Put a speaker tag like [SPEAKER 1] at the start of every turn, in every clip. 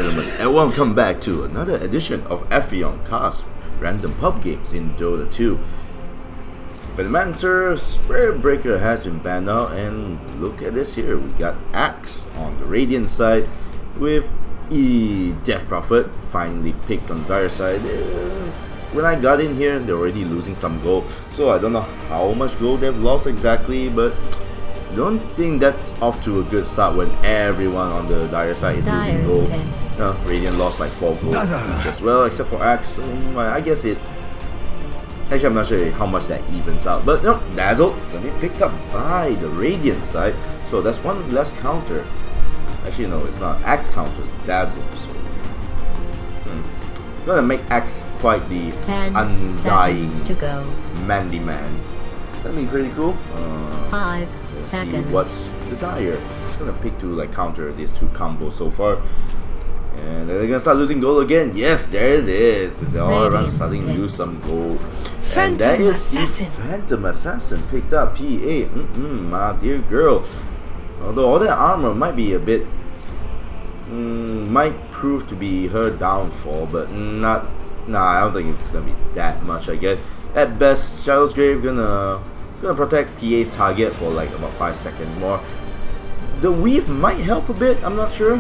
[SPEAKER 1] gentlemen, and welcome back to another edition of Ephyon Cast Random Pub Games in Dota 2. Venomancer Spirit Breaker has been banned out, and look at this here. We got Axe on the Radiant side with Death Prophet finally picked on the Dire side. When I got in here, they're already losing some gold, so I don't know how much gold they've lost exactly, but don't think that's off to a good start when everyone on the Dire side is losing gold. Radiant lost like 4 gold each as well, except for Axe. I guess it... Actually, I'm not sure how much that evens out. But no, Dazzle gonna be picked up by the Radiant side, so that's one less counter. Actually, no, it's not. Axe counters Dazzle, so... Gonna make Axe quite the undying
[SPEAKER 2] to go.
[SPEAKER 1] manly man. That'd be pretty cool.
[SPEAKER 2] 5
[SPEAKER 1] let's
[SPEAKER 2] seconds.
[SPEAKER 1] see what's the Dire. It's gonna pick to like counter these 2 combos so far. And they're gonna start losing gold again. Yes, there it is. It's all around starting to lose some gold. And that is the Phantom Assassin picked up. PA. My dear girl. Although all that armor might be a bit might prove to be her downfall, but not. Nah, I don't think it's gonna be that much, I guess. At best, Shadow's Grave gonna protect PA's target for like about 5 seconds more. The weave might help a bit, I'm not sure.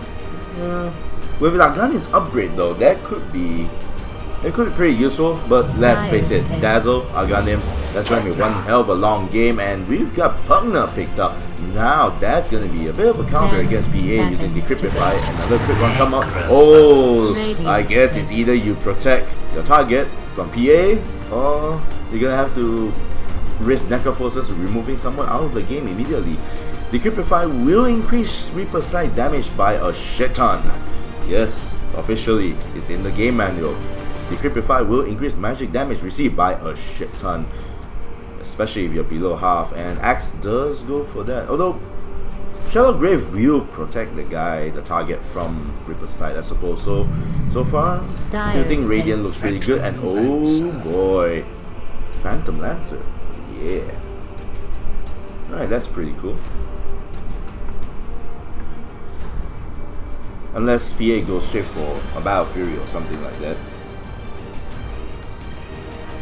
[SPEAKER 1] With Arganian's upgrade though, that could be pretty useful, but let's face it, Dazzle, Arganians, that's going to be one hell of a long game, and we've got Pugna picked up. Now that's going to be a bit of a counter against PA using Decryptify. Another quick one come out. Oh, I guess it's either you protect your target from PA, or you're going to have to risk Necrophos's removing someone out of the game immediately. Decryptify will increase Reaper side damage by a shit ton. Yes, officially, it's in the game manual. Decryptify will increase magic damage received by a shit ton, especially if you're below half, and Axe does go for that. Although Shadow Grave will protect the target from Reaper's side, I suppose. So far, still think Radiant looks really good, and oh boy, Phantom Lancer, yeah. Alright, that's pretty cool. Unless PA goes straight for a Battle Fury or something like that.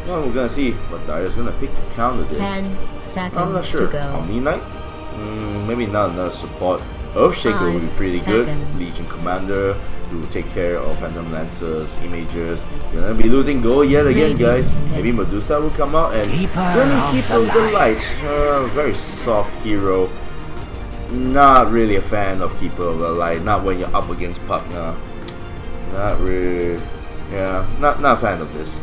[SPEAKER 1] Well, we're gonna see what Dire's gonna pick to counter this.
[SPEAKER 2] 10 seconds
[SPEAKER 1] I'm not sure.
[SPEAKER 2] to go.
[SPEAKER 1] Omni Knight? Maybe not enough support. Earthshaker would be pretty good. Legion Commander to take care of Phantom Lancer's Imagers. You're gonna be losing gold yet again, guys. Maybe Medusa will come out and gonna keep of the light. Very soft hero. Not really a fan of Keeper of the Light. Not when you're up against Pugna. Not really. Yeah, not a fan of this.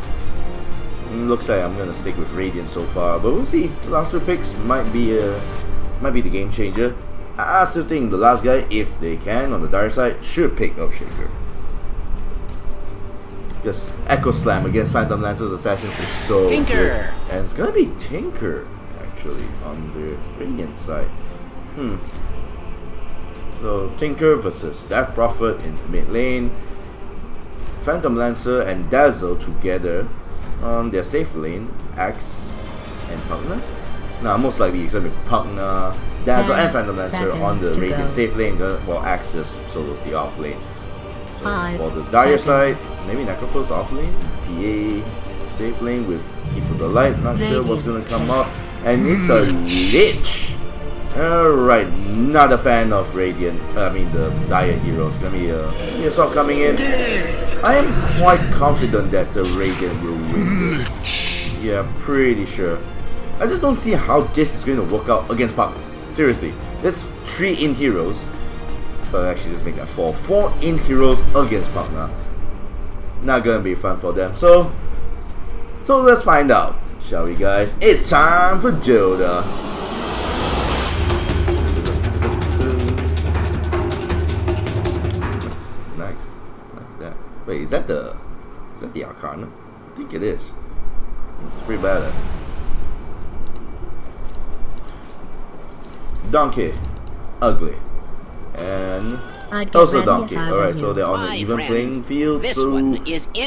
[SPEAKER 1] Looks like I'm gonna stick with Radiant so far, but we'll see. The last 2 picks might be the game changer. I still think the last guy, if they can on the Dire side, should pick Earthshaker. Because Echo Slam against Phantom Lancer's Assassins is so good. And it's gonna be Tinker actually on the Radiant side. So Tinker versus Death Prophet in the mid lane. Phantom Lancer and Dazzle together on their safe lane. Axe and Pugna. Now most likely it's gonna be Pugna, Dazzle and Phantom Lancer on the Radiant safe lane, while Axe just solos the off lane. So for the Dire side, maybe Necrophos off lane, PA safe lane with Keep of the Light. Not sure what's gonna come out, and it's a Lich. Alright, not a fan of Radiant, the Dire heroes. Gonna be a swap coming in. I am quite confident that the Radiant will win this. Yeah, pretty sure. I just don't see how this is going to work out against Pug. Seriously, that's 3 in heroes. But actually, just make that 4. 4 in heroes against Pug now. Not gonna be fun for them. So let's find out, shall we, guys? It's time for Dota. Wait, is that the Arcana? I think it is. It's pretty badass. Donkey, ugly, and also Donkey. Alright, so they're on an even playing field. So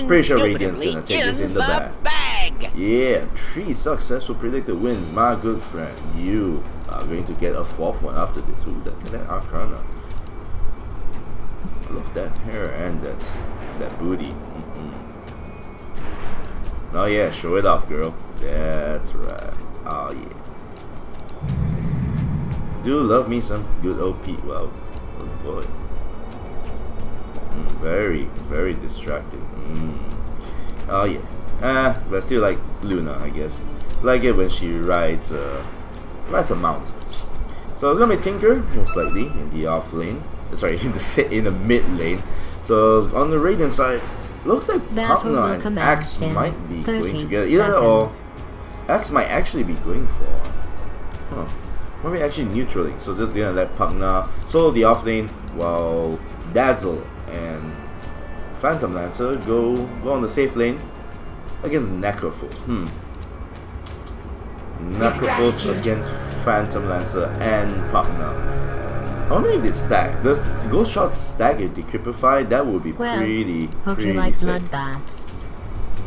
[SPEAKER 1] pretty sure Radiant's gonna take this in the bag. Yeah, 3 successful predicted wins. My good friend, you are going to get a 4th one after this. Ooh, that Arcana. love that hair and that booty. Oh yeah, show it off, girl. That's right. Oh yeah. Do love me some good OP. Wow. Oh boy. Very, very distracting. Oh yeah. But still like Luna, I guess. Like it when she rides a mount. So it's gonna be Tinker, most likely, in the off lane. Sorry, in the mid lane. So on the Raiden side, looks like Pugna and Axe might be going together. Either or Axe might actually be going for. Maybe actually neutraling. So just gonna let Pugna solo the off lane while Dazzle and Phantom Lancer go on the safe lane against Necrophos. Necrophos against Phantom Lancer and Pugna. I wonder if it stacks. Does Ghost Shot stack if decrypify? That would be pretty sick.
[SPEAKER 2] Bloodbaths.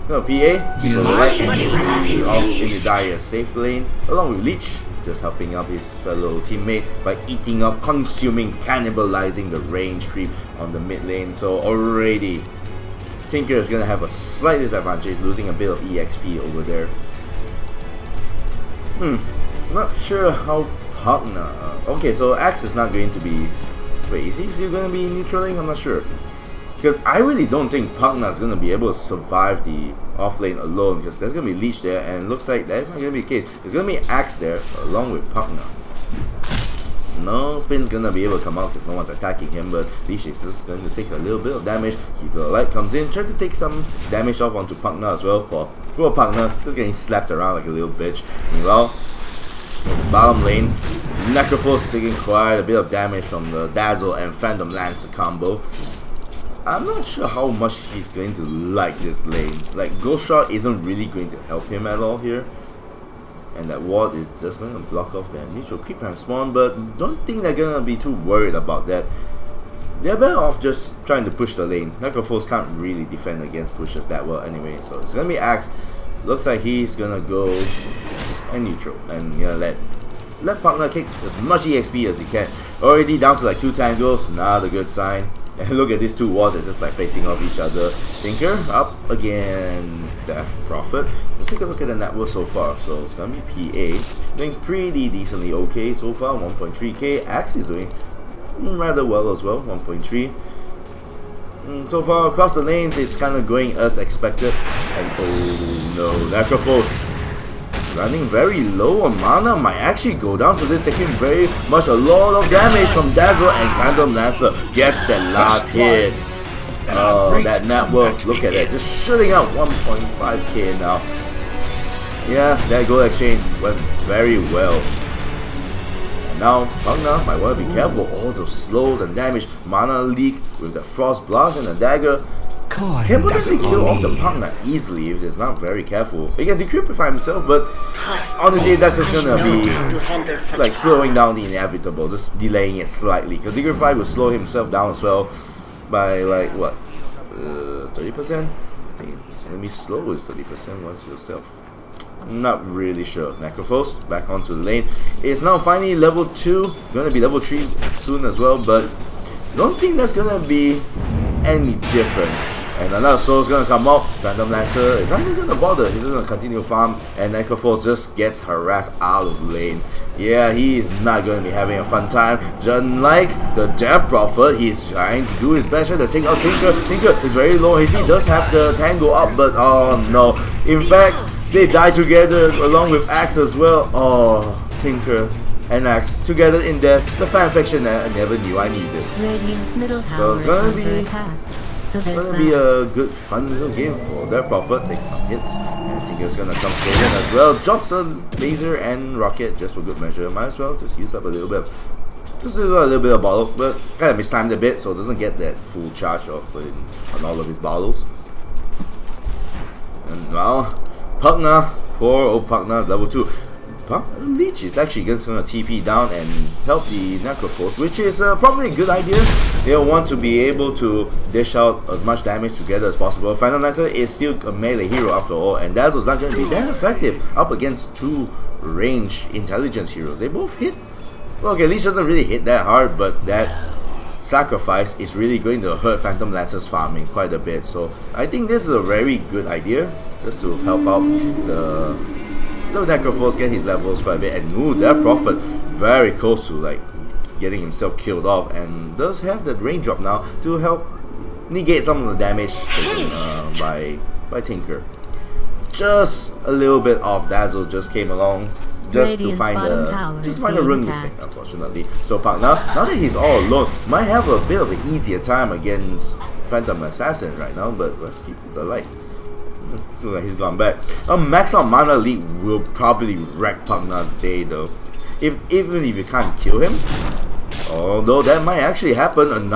[SPEAKER 1] So PA off in the dire safe lane along with Leech, just helping up his fellow teammate by eating up, consuming, cannibalizing the range creep on the mid lane. So already Tinker is gonna have a slight disadvantage, losing a bit of EXP over there. Not sure how Pugna. Okay, so Axe is not going to be. Wait, is he still gonna be neutraling? I'm not sure. Because I really don't think Pugna is gonna be able to survive the off lane alone, because there's gonna be Leech there, and it looks like that's not gonna be the case. There's gonna be Axe there along with Pugna. No Spin's gonna be able to come out because no one's attacking him, but Leech is just going to take a little bit of damage. Keeper Light comes in, trying to take some damage off onto Pugna as well. Poor Pugna just getting slapped around like a little bitch. Meanwhile, in the bottom lane, Necrophos taking quite a bit of damage from the Dazzle and Phantom Lancer combo. I'm not sure how much he's going to like this lane. Like, Ghost Shot isn't really going to help him at all here. And that ward is just going to block off their neutral creep and spawn, but don't think they're going to be too worried about that. They're better off just trying to push the lane. Necrophos can't really defend against pushes that well anyway, so it's going to be Axe. Looks like he's going to go and neutral, and let Pugna kick as much EXP as he can. Already down to like 2 tangles, not a good sign. And look at these two walls, it's just like facing off each other. Tinker up against Death Prophet. Let's take a look at the network so far. So it's gonna be PA doing pretty decently okay so far, 1.3k. Axe is doing rather well as well, 1.3. So far across the lanes, it's kind of going as expected. And oh no, Necrophos running very low on mana, might actually go down to this, taking very much a lot of damage from Dazzle, and Phantom Lancer gets that last hit. Oh, that net worth, look at that, just shooting out 1.5k now. Yeah, that gold exchange went very well. And now, Pugna might want to be careful, all those slows and damage, mana leak with the Frost Blast and the dagger. Can potentially kill off the Pugna easily if it's not very careful. He can decryptify himself, but honestly that's just gonna be like slowing down the inevitable, just delaying it slightly, because decryptify will slow himself down as well by like what, 30%? I think enemy slow is 30% once yourself. Not really sure. Necrophos back onto the lane. It's now finally level 2, gonna be level 3 soon as well, but don't think that's gonna be any different. And another soul's gonna come out. Phantom Lancer is not even gonna bother. He's just gonna continue farm, and Necrophos just gets harassed out of lane. Yeah, he is not gonna be having a fun time. Just like the Death Prophet, he's trying to do his best to take out Tinker. Tinker is very low HP, does have the tango up, but oh no. In fact, they die together along with Axe as well. Oh, Tinker and Axe together in death. The fanfiction that I never knew I needed.
[SPEAKER 2] Radiant's middle tower
[SPEAKER 1] So it's gonna
[SPEAKER 2] is
[SPEAKER 1] be
[SPEAKER 2] under attack. So there's
[SPEAKER 1] gonna be a good fun little game for Death Prophet. Takes some hits, and Tinker's gonna come straight in as well. Drops a laser and rocket just for good measure. Might as well just use up a little bit. Just a little bit of bottle, but kind of mistimed a bit, so it doesn't get that full charge of on all of his bottles. And now, Pugna, poor old Pugna is level 2. Leech is actually going to TP down and help the Necrophos, which is probably a good idea. They'll want to be able to dish out as much damage together as possible. Phantom Lancer is still a melee hero after all, and Dazzle's not going to be that effective up against 2 range intelligence heroes. They both hit. Well, okay, Leech doesn't really hit that hard, but that sacrifice is really going to hurt Phantom Lancer's farming quite a bit. So I think this is a very good idea, just to help out the Necrophos, get his levels quite a bit. And ooh, that Prophet very close to like getting himself killed off, and does have that range drop now to help negate some of the damage taken by Tinker. Just a little bit of Dazzle just came along, just to find the rune missing, unfortunately. So partner, now that he's all alone, might have a bit of an easier time against Phantom Assassin right now, but let's keep the light. So he's gone back. A max out mana lead will probably wreck Pugna's day though. Even if you can't kill him. Although that might actually happen.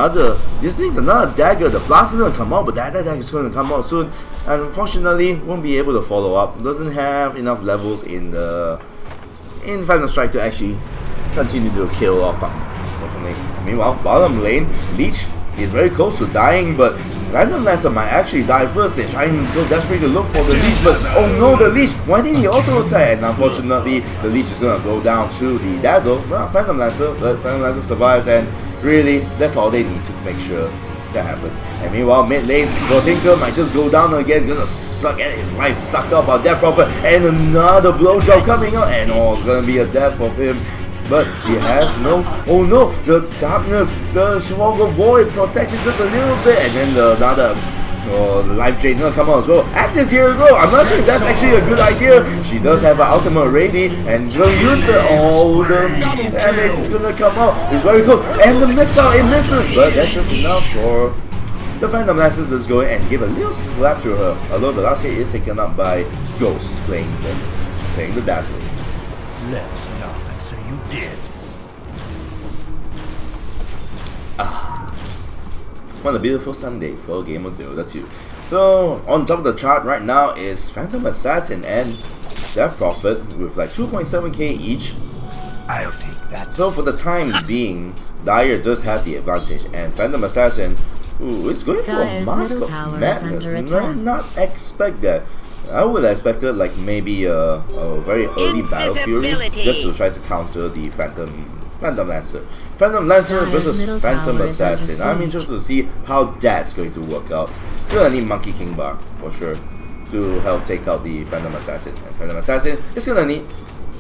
[SPEAKER 1] This needs another dagger. The blast is gonna come out, but that dagger is gonna come out soon. And unfortunately, won't be able to follow up. Doesn't have enough levels in Phantom Strike to actually continue to kill off Pugna, unfortunately. Meanwhile, bottom lane, Leech is very close to dying, but Phantom Lancer might actually die first. They're trying so desperately to look for the Leech, but oh no, the Leech! Why didn't he auto attack? And unfortunately, the Leech is gonna go down to the Dazzle. Well, Phantom Lancer, but Phantom Lancer survives, and really, that's all they need to make sure that happens. And meanwhile, mid lane, Tinker might just go down again, gonna suck at his life sucked up by that Prophet, and another blowjob coming out, and it's gonna be a death of him. But she has no. Oh no! The darkness, the Chihuahua Void protects it just a little bit, and then the life drain gonna come out as well. Axe is here as well. I'm not sure if that's actually a good idea. She does have an ultimate ready, and she's gonna use the damage is gonna come out. It's very cool, and the missile it misses, but that's just enough for the Phantom Lancer to just go in and give a little slap to her. Although the last hit is taken up by Ghost playing the Dazzle.
[SPEAKER 3] Let's not say you did.
[SPEAKER 1] What a beautiful Sunday for a game of Dota 2. So on top of the chart right now is Phantom Assassin and Death Prophet with like 2.7k each.
[SPEAKER 3] I'll take that.
[SPEAKER 1] So for the time being, Dire does have the advantage, and Phantom Assassin is going for a Mask of Madness. Not expect that. I would have expected like maybe a very early Battle Fury just to try to counter the Phantom Lancer. Phantom Lancer versus Phantom Assassin. I'm interested to see how that's going to work out. Still gonna need Monkey King Bar for sure to help take out the Phantom Assassin. And Phantom Assassin is gonna need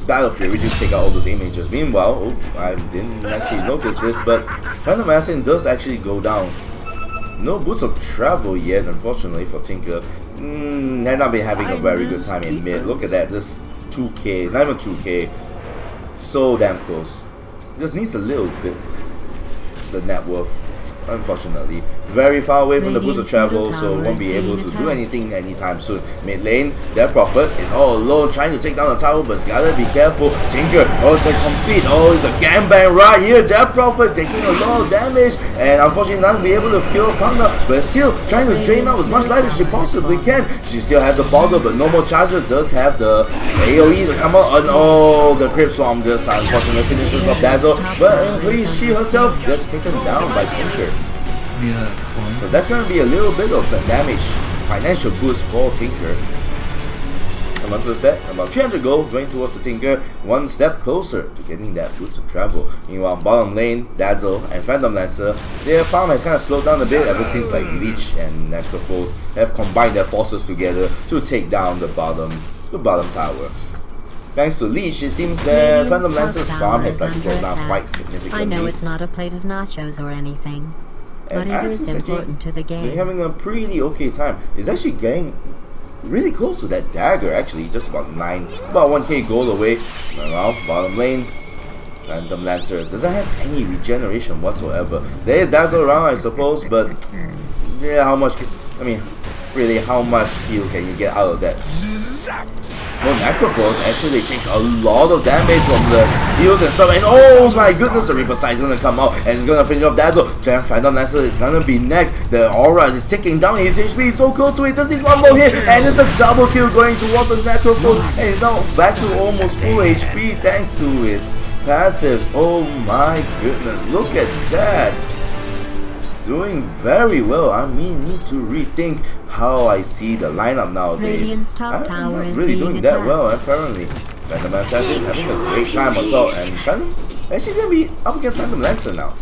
[SPEAKER 1] Battle Fury to take out all those images. Meanwhile, I didn't actually notice this, but Phantom Assassin does actually go down. No boots of travel yet, unfortunately, for Tinker. Had not been having a very good time in mid. Look at that, just 2k, not even 2k. So damn close. Just needs a little bit the net worth, unfortunately. Very far away from the boost of travel, so won't be able to do anything anytime soon. Mid lane, their Prophet is all alone trying to take down the tower, but it's gotta be careful. Tinker, it's a complete, it's a gangbang right here. Their Prophet taking a lot of damage, and unfortunately not be able to kill Pugna, but still trying to drain out as much life as she possibly can. She still has a bottle, but no more charges. Does have the AoE to come out, and the Crypt Swarm just unfortunately finishes off Dazzle, but she herself just taken down by Tinker. So that's going to be a little bit of a damage, financial boost for Tinker. How much was that? About 300 gold going towards the Tinker, one step closer to getting that boost of travel. Meanwhile, bottom lane, Dazzle and Phantom Lancer, their farm has kind of slowed down a bit ever since like Leech and Necrophos have combined their forces together to take down the bottom tower. Thanks to Leech, it seems that Phantom Lancer's farm has like slowed down quite significantly.
[SPEAKER 2] I know it's not a plate of nachos or anything, but it is important to the game.
[SPEAKER 1] They're having a pretty okay time. It's actually getting really close to that dagger, actually, just about 1k gold away. Now, bottom lane, Phantom Lancer doesn't have any regeneration whatsoever. There is Dazzle around, I suppose, but yeah, how much heal can you get out of that? Well, Necrophos actually takes a lot of damage from the heals and stuff, and oh my goodness, the Reaper Sight is gonna come out and it's gonna finish off Dazzle. Then Phantom Lancer is gonna be next. The aura is ticking down, his HP is so close to it, just needs one more hit, and it's a double kill going towards the Necrophos, and he's now back to almost full HP thanks to his passives. Oh my goodness, look at that. Doing very well. I need to rethink how I see the lineup nowadays. I'm not really doing that well, apparently. Phantom Assassin having a great time on top, and Phantom actually gonna be up against Phantom Lancer now.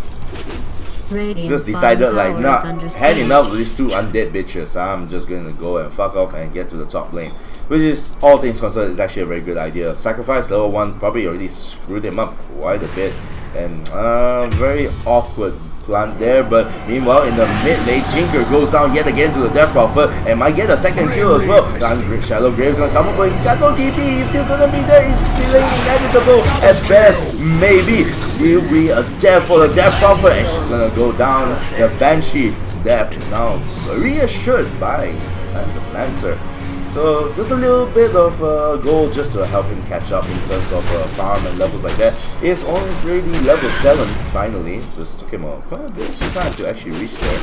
[SPEAKER 1] just decided like, nah, had enough of these two undead bitches. I'm just gonna go and fuck off and get to the top lane. Which is, all things considered, is actually a very good idea. Sacrifice level 1 probably already screwed him up quite a bit. And very awkward plant there, but meanwhile in the mid lane, Tinker goes down yet again to the Death Prophet and might get a second kill as well. Shallow Grave's gonna come up, but he got no TP, he's still gonna be there, it's feeling inevitable at best. Maybe will be a death for the Death Prophet, and she's gonna go down. The Banshee's death is now reassured by the Lancer. So just a little bit of gold just to help him catch up in terms of farm and levels like that. It's already level 7 finally. Just took him quite a bit of time to actually reach there.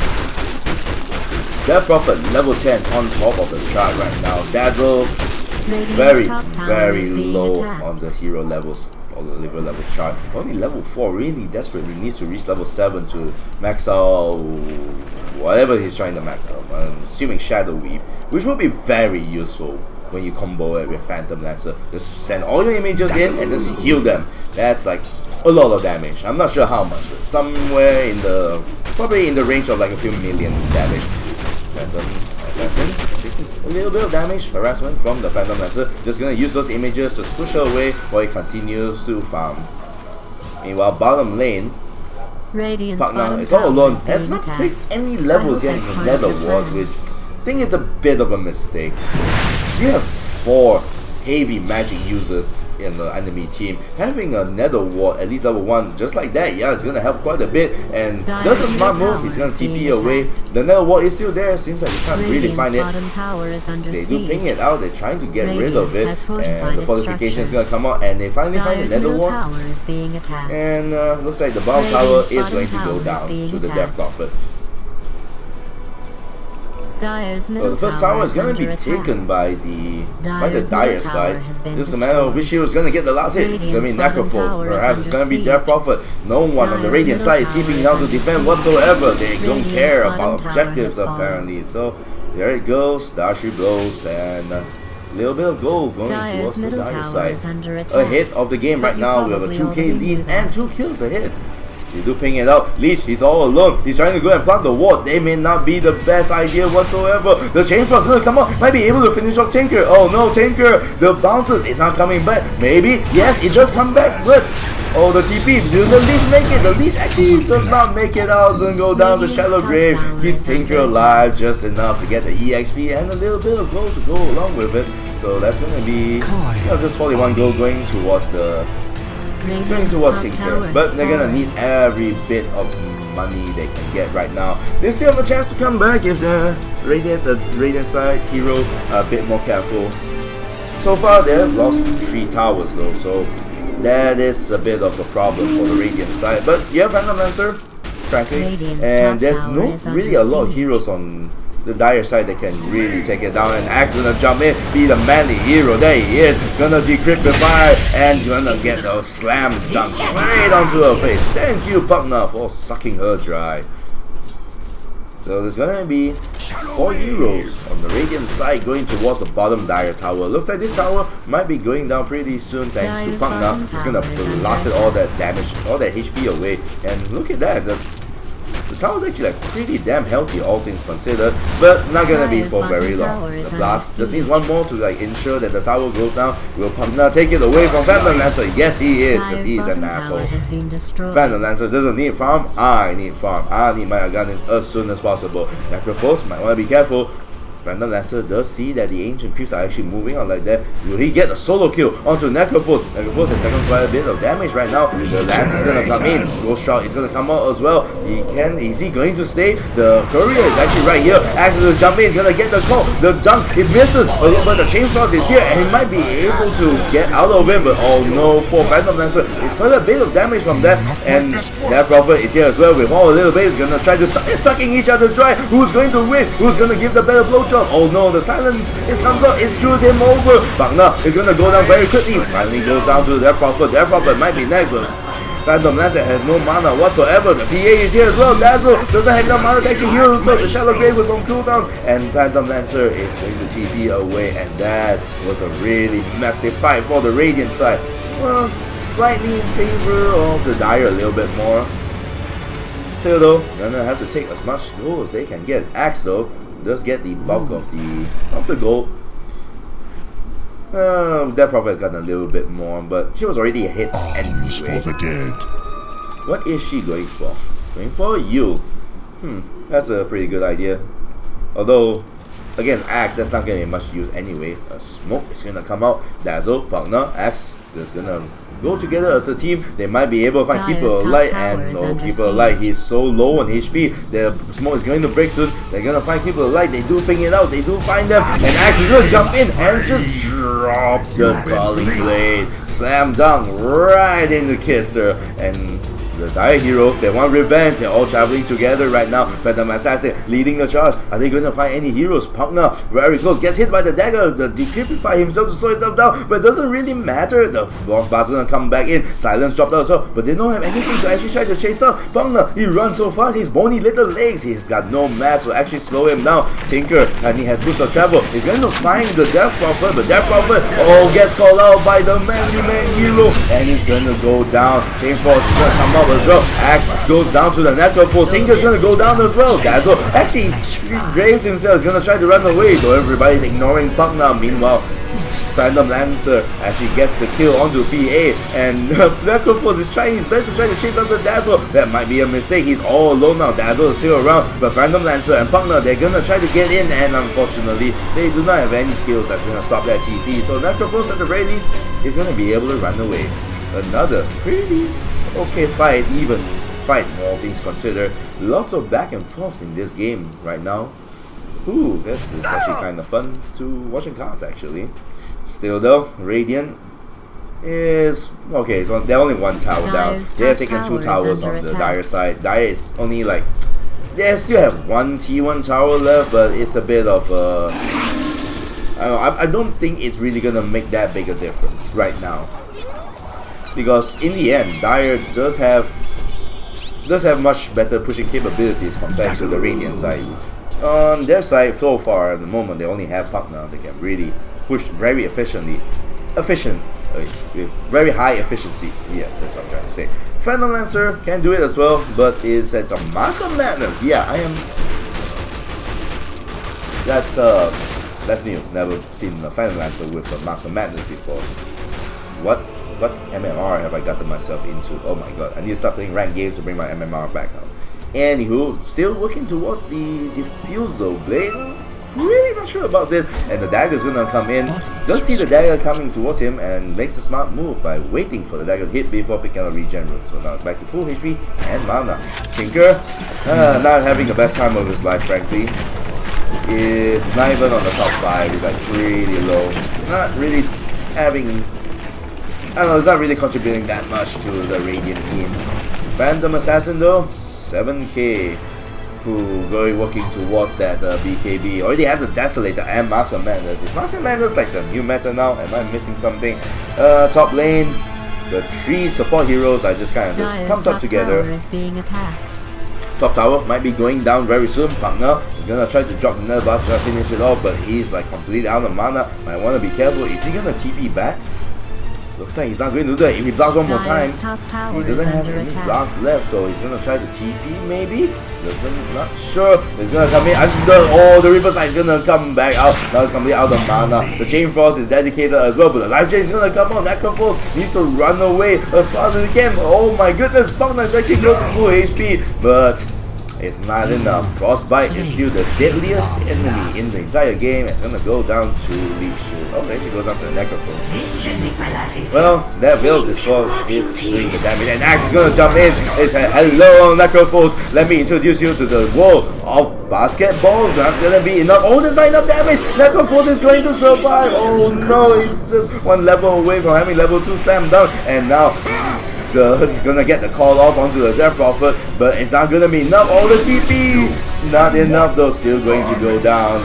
[SPEAKER 1] Death Prophet level 10 on top of the chart right now. Dazzle very low on the hero levels or the level chart. Only level 4 really desperately needs to reach level 7 to max out whatever he's trying to max out. I'm assuming Shadow Weave, which will be very useful when you combo it with Phantom Lancer. Just send all your images in and just heal them. That's like a lot of damage. I'm not sure how much, but somewhere in the, probably in the range of like a few million damage. Phantom Assassin taking a little bit of damage, harassment from the Phantom Lancer. Just gonna use those images to push her away while he continues to farm. Meanwhile, bottom lane, Puck now is all alone, has not placed any levels yet in his Nether Ward, which I think is a bit of a mistake. You have 4 heavy magic users in the enemy team. Having a Nether Ward at least level 1 just like that, yeah, it's gonna help quite a bit. And does a smart move, he's gonna TP away. The Nether Ward is still there, seems like you can't really find it. They do ping it out, they're trying to get rid of it, and the fortification is gonna come out, and they finally find the Nether Ward. And looks like the bottom tower is going to go down to the Death Prophet. So the first tower is going to be taken by the Dire side. Just a matter of which hero is going to get the last hit. It's going to be Necrophos. Perhaps it's going to be Death Prophet. No one on the Radiant side is keeping out to defend whatsoever. They don't care about objectives apparently. So there it goes. Darcy blows and a little bit of gold going towards the Dire side. Ahead of the game right now. We have a 2k lead and 2 kills ahead. They do ping it out. Leech, he's all alone. He's trying to go and plant the ward. They may not be the best idea whatsoever. The chain frost is going to come out. Might be able to finish off Tinker. Oh no, Tinker. The bouncers is not coming back. Maybe. Yes, it does come back. But oh, the TP. Will the Leech make it? The Leech actually does not make it out. It's going to go down the shallow grave. Keeps Tinker alive just enough to get the EXP and a little bit of gold to go along with it. So that's going to be just 41 gold going towards the Tinker, but they're gonna need every bit of money they can get right now. They still have a chance to come back if the Radiant side heroes are a bit more careful. So far they have lost 3 towers though, so that is a bit of a problem for the Radiant side. But you have Phantom Lancer, frankly, and there's no really a lot of heroes on the Dire side that can really take it down. And Axe gonna jump in, be the manly hero. There he is, gonna decrypt the fire and gonna get those slam dunk straight onto her face. Thank you, Buckner, for sucking her dry. So there's gonna be 4 heroes on the Radiant side going towards the bottom Dire tower. Looks like this tower might be going down pretty soon thanks to Buckner. He's gonna blast all that damage, all that HP away. And look at that, the tower's actually like pretty damn healthy, all things considered, but not gonna be for very long. The blast just needs 1 more to like ensure that the tower goes down. Will Pugna take it away from Phantom Lancer? Yes, he is, because he is an asshole. Phantom Lancer doesn't need farm. I need farm. I need my Aghanims as soon as possible. Necrophos might want to be careful. Phantom Lancer does see that the Ancient Creeps are actually moving on like that. Will he get a solo kill onto Necrophos? Necrophos has taken quite a bit of damage right now. The Lance is going to come in. Ghost Shroud is going to come out as well. Is he going to stay? The Courier is actually right here. Axe is going to jump in. Going to get the call. The dunk, it misses. But the Chain Frost is here and he might be able to get out of it. But oh no, poor Phantom Lancer. It's quite a bit of damage from that. And that Prophet is here as well with all the little babes. Going to try to sucking each other dry. Who's going to win? Who's going to give the better blow? Oh no, the silence, it comes out, it screws him over. Buckner is going to go down very quickly. Finally goes down to their Prophet. Their Prophet might be next, but Phantom Lancer has no mana whatsoever. The PA is here as well. Dazzle doesn't have enough mana to actually heal, so the Shallow Grave was on cooldown. And Phantom Lancer is going to TP away, and that was a really massive fight for the Radiant side. Well, slightly in favor of the Dire a little bit more. Still though, gonna have to take as much gold as they can get. Axe though does get the bulk of the gold. Death Prophet has gotten a little bit more, but she was already a hit
[SPEAKER 3] Arms
[SPEAKER 1] anyway.
[SPEAKER 3] for the dead.
[SPEAKER 1] What is she going for? Going for Yules. That's a pretty good idea. Although, against Axe, that's not gonna be much use anyway. Smoke is gonna come out. Dazzle, partner, Axe just gonna go together as a team. They might be able to find Keeper of Light, and no Keeper of Light. He's so low on HP. The smoke is going to break soon. They're gonna find Keeper of Light. They do ping it out. They do find them, and Axe is gonna jump in and just drop the Calling Blade. Slam dunk right into Kisser, and the Dire Heroes, they want revenge. They're all traveling together right now. Phantom Assassin leading the charge. Are they going to find any heroes? Pugna, very close, gets hit by the dagger. The Decryptify himself to slow himself down, but it doesn't really matter. The Dwarf Bast's gonna come back in. Silence dropped out as well, but they don't have anything to actually try to chase up. Pugna, he runs so fast, his bony little legs. He's got no mass to actually slow him down. Tinker, and he has boost of travel. He's going to find the Death Prophet, but Death Prophet gets called out by the man hero, and he's going to go down. Chain Force is going to come up as well. Axe goes down to the Necrophos. Tinker's gonna go down as well. Dazzle actually Graves himself is gonna try to run away, though everybody's ignoring Pugna. Meanwhile, Phantom Lancer actually gets the kill onto PA, and Necrophos is trying his best to try to chase after Dazzle. That might be a mistake. He's all alone now. Dazzle is still around, but Phantom Lancer and Pugna, they're gonna try to get in, and unfortunately, they do not have any skills that's gonna stop that TP. So Necrophos, at the very least, is gonna be able to run away. Another pretty okay fight, even fight, all things considered. Lots of back and forths in this game right now. Ooh, this is actually kind of fun to watch in cards actually. Still though, Radiant is okay, so they're only one tower down. They have taken 2 towers on the Dire side. Dire is only like, they still have 1 T1 tower left, but it's a bit of a, I don't think it's really gonna make that big a difference right now. Because in the end, Dire does have much better pushing capabilities compared to the Radiant side. On their side, so far at the moment, they only have Pugna. They can really push very efficiently, with very high efficiency. Yeah, that's what I'm trying to say. Phantom Lancer can do it as well, but it's a Mask of Madness. Yeah, I am. That's new. Never seen a Phantom Lancer with a Mask of Madness before. What MMR have I gotten myself into? Oh my god, I need to start playing ranked games to bring my MMR back up. Anywho, still working towards the Diffusal Blade. Really not sure about this. And the dagger's gonna come in. Does see the dagger coming towards him and makes a smart move by waiting for the dagger to hit before picking up regen rune. So now it's back to full HP and mana. Tinker, not having the best time of his life, frankly. Is not even on the top 5. He's like pretty low. Not really having, I don't know, it's not really contributing that much to the Radiant team. Phantom Assassin though, 7k, who going working towards that BKB. Already has a Desolator and Master of Madness. Is Master of Madness like the new meta now? Am I missing something? Top lane, the 3 support heroes are just kind of just pumped up together.
[SPEAKER 2] Is being attacked.
[SPEAKER 1] Top tower might be going down very soon. Pugna is gonna try to drop another buff to try to finish it off, but he's like completely out of mana. Might want to be careful. Is he gonna TP back? Looks like he's not going to do that. If he blasts one more time, he doesn't have any blasts left, so he's gonna try to TP maybe? Not sure. He's gonna come in. The Reaper side is gonna come back out. Now it's completely out of mana. The Chain Frost is dedicated as well, but the Life Chain is gonna come on. Necrophos needs to run away as fast as he can. Oh my goodness, Pugna is actually close to full HP, but it's not enough. Frostbite is still the deadliest enemy in the entire game. It's gonna go down to Leech. Oh, there she goes up to the Necrophos. Well, that build is doing the damage, and Axe is gonna jump in. It's a hello, Necrophos. Let me introduce you to the world of basketball. Not gonna be enough. Oh, there's not enough damage. Necrophos is going to survive. Oh no, he's just 1 level away from having level 2 slam down, and now he's gonna get the call off onto the Death Prophet, but it's not gonna be enough. All the TP, not enough though. Still going to go down.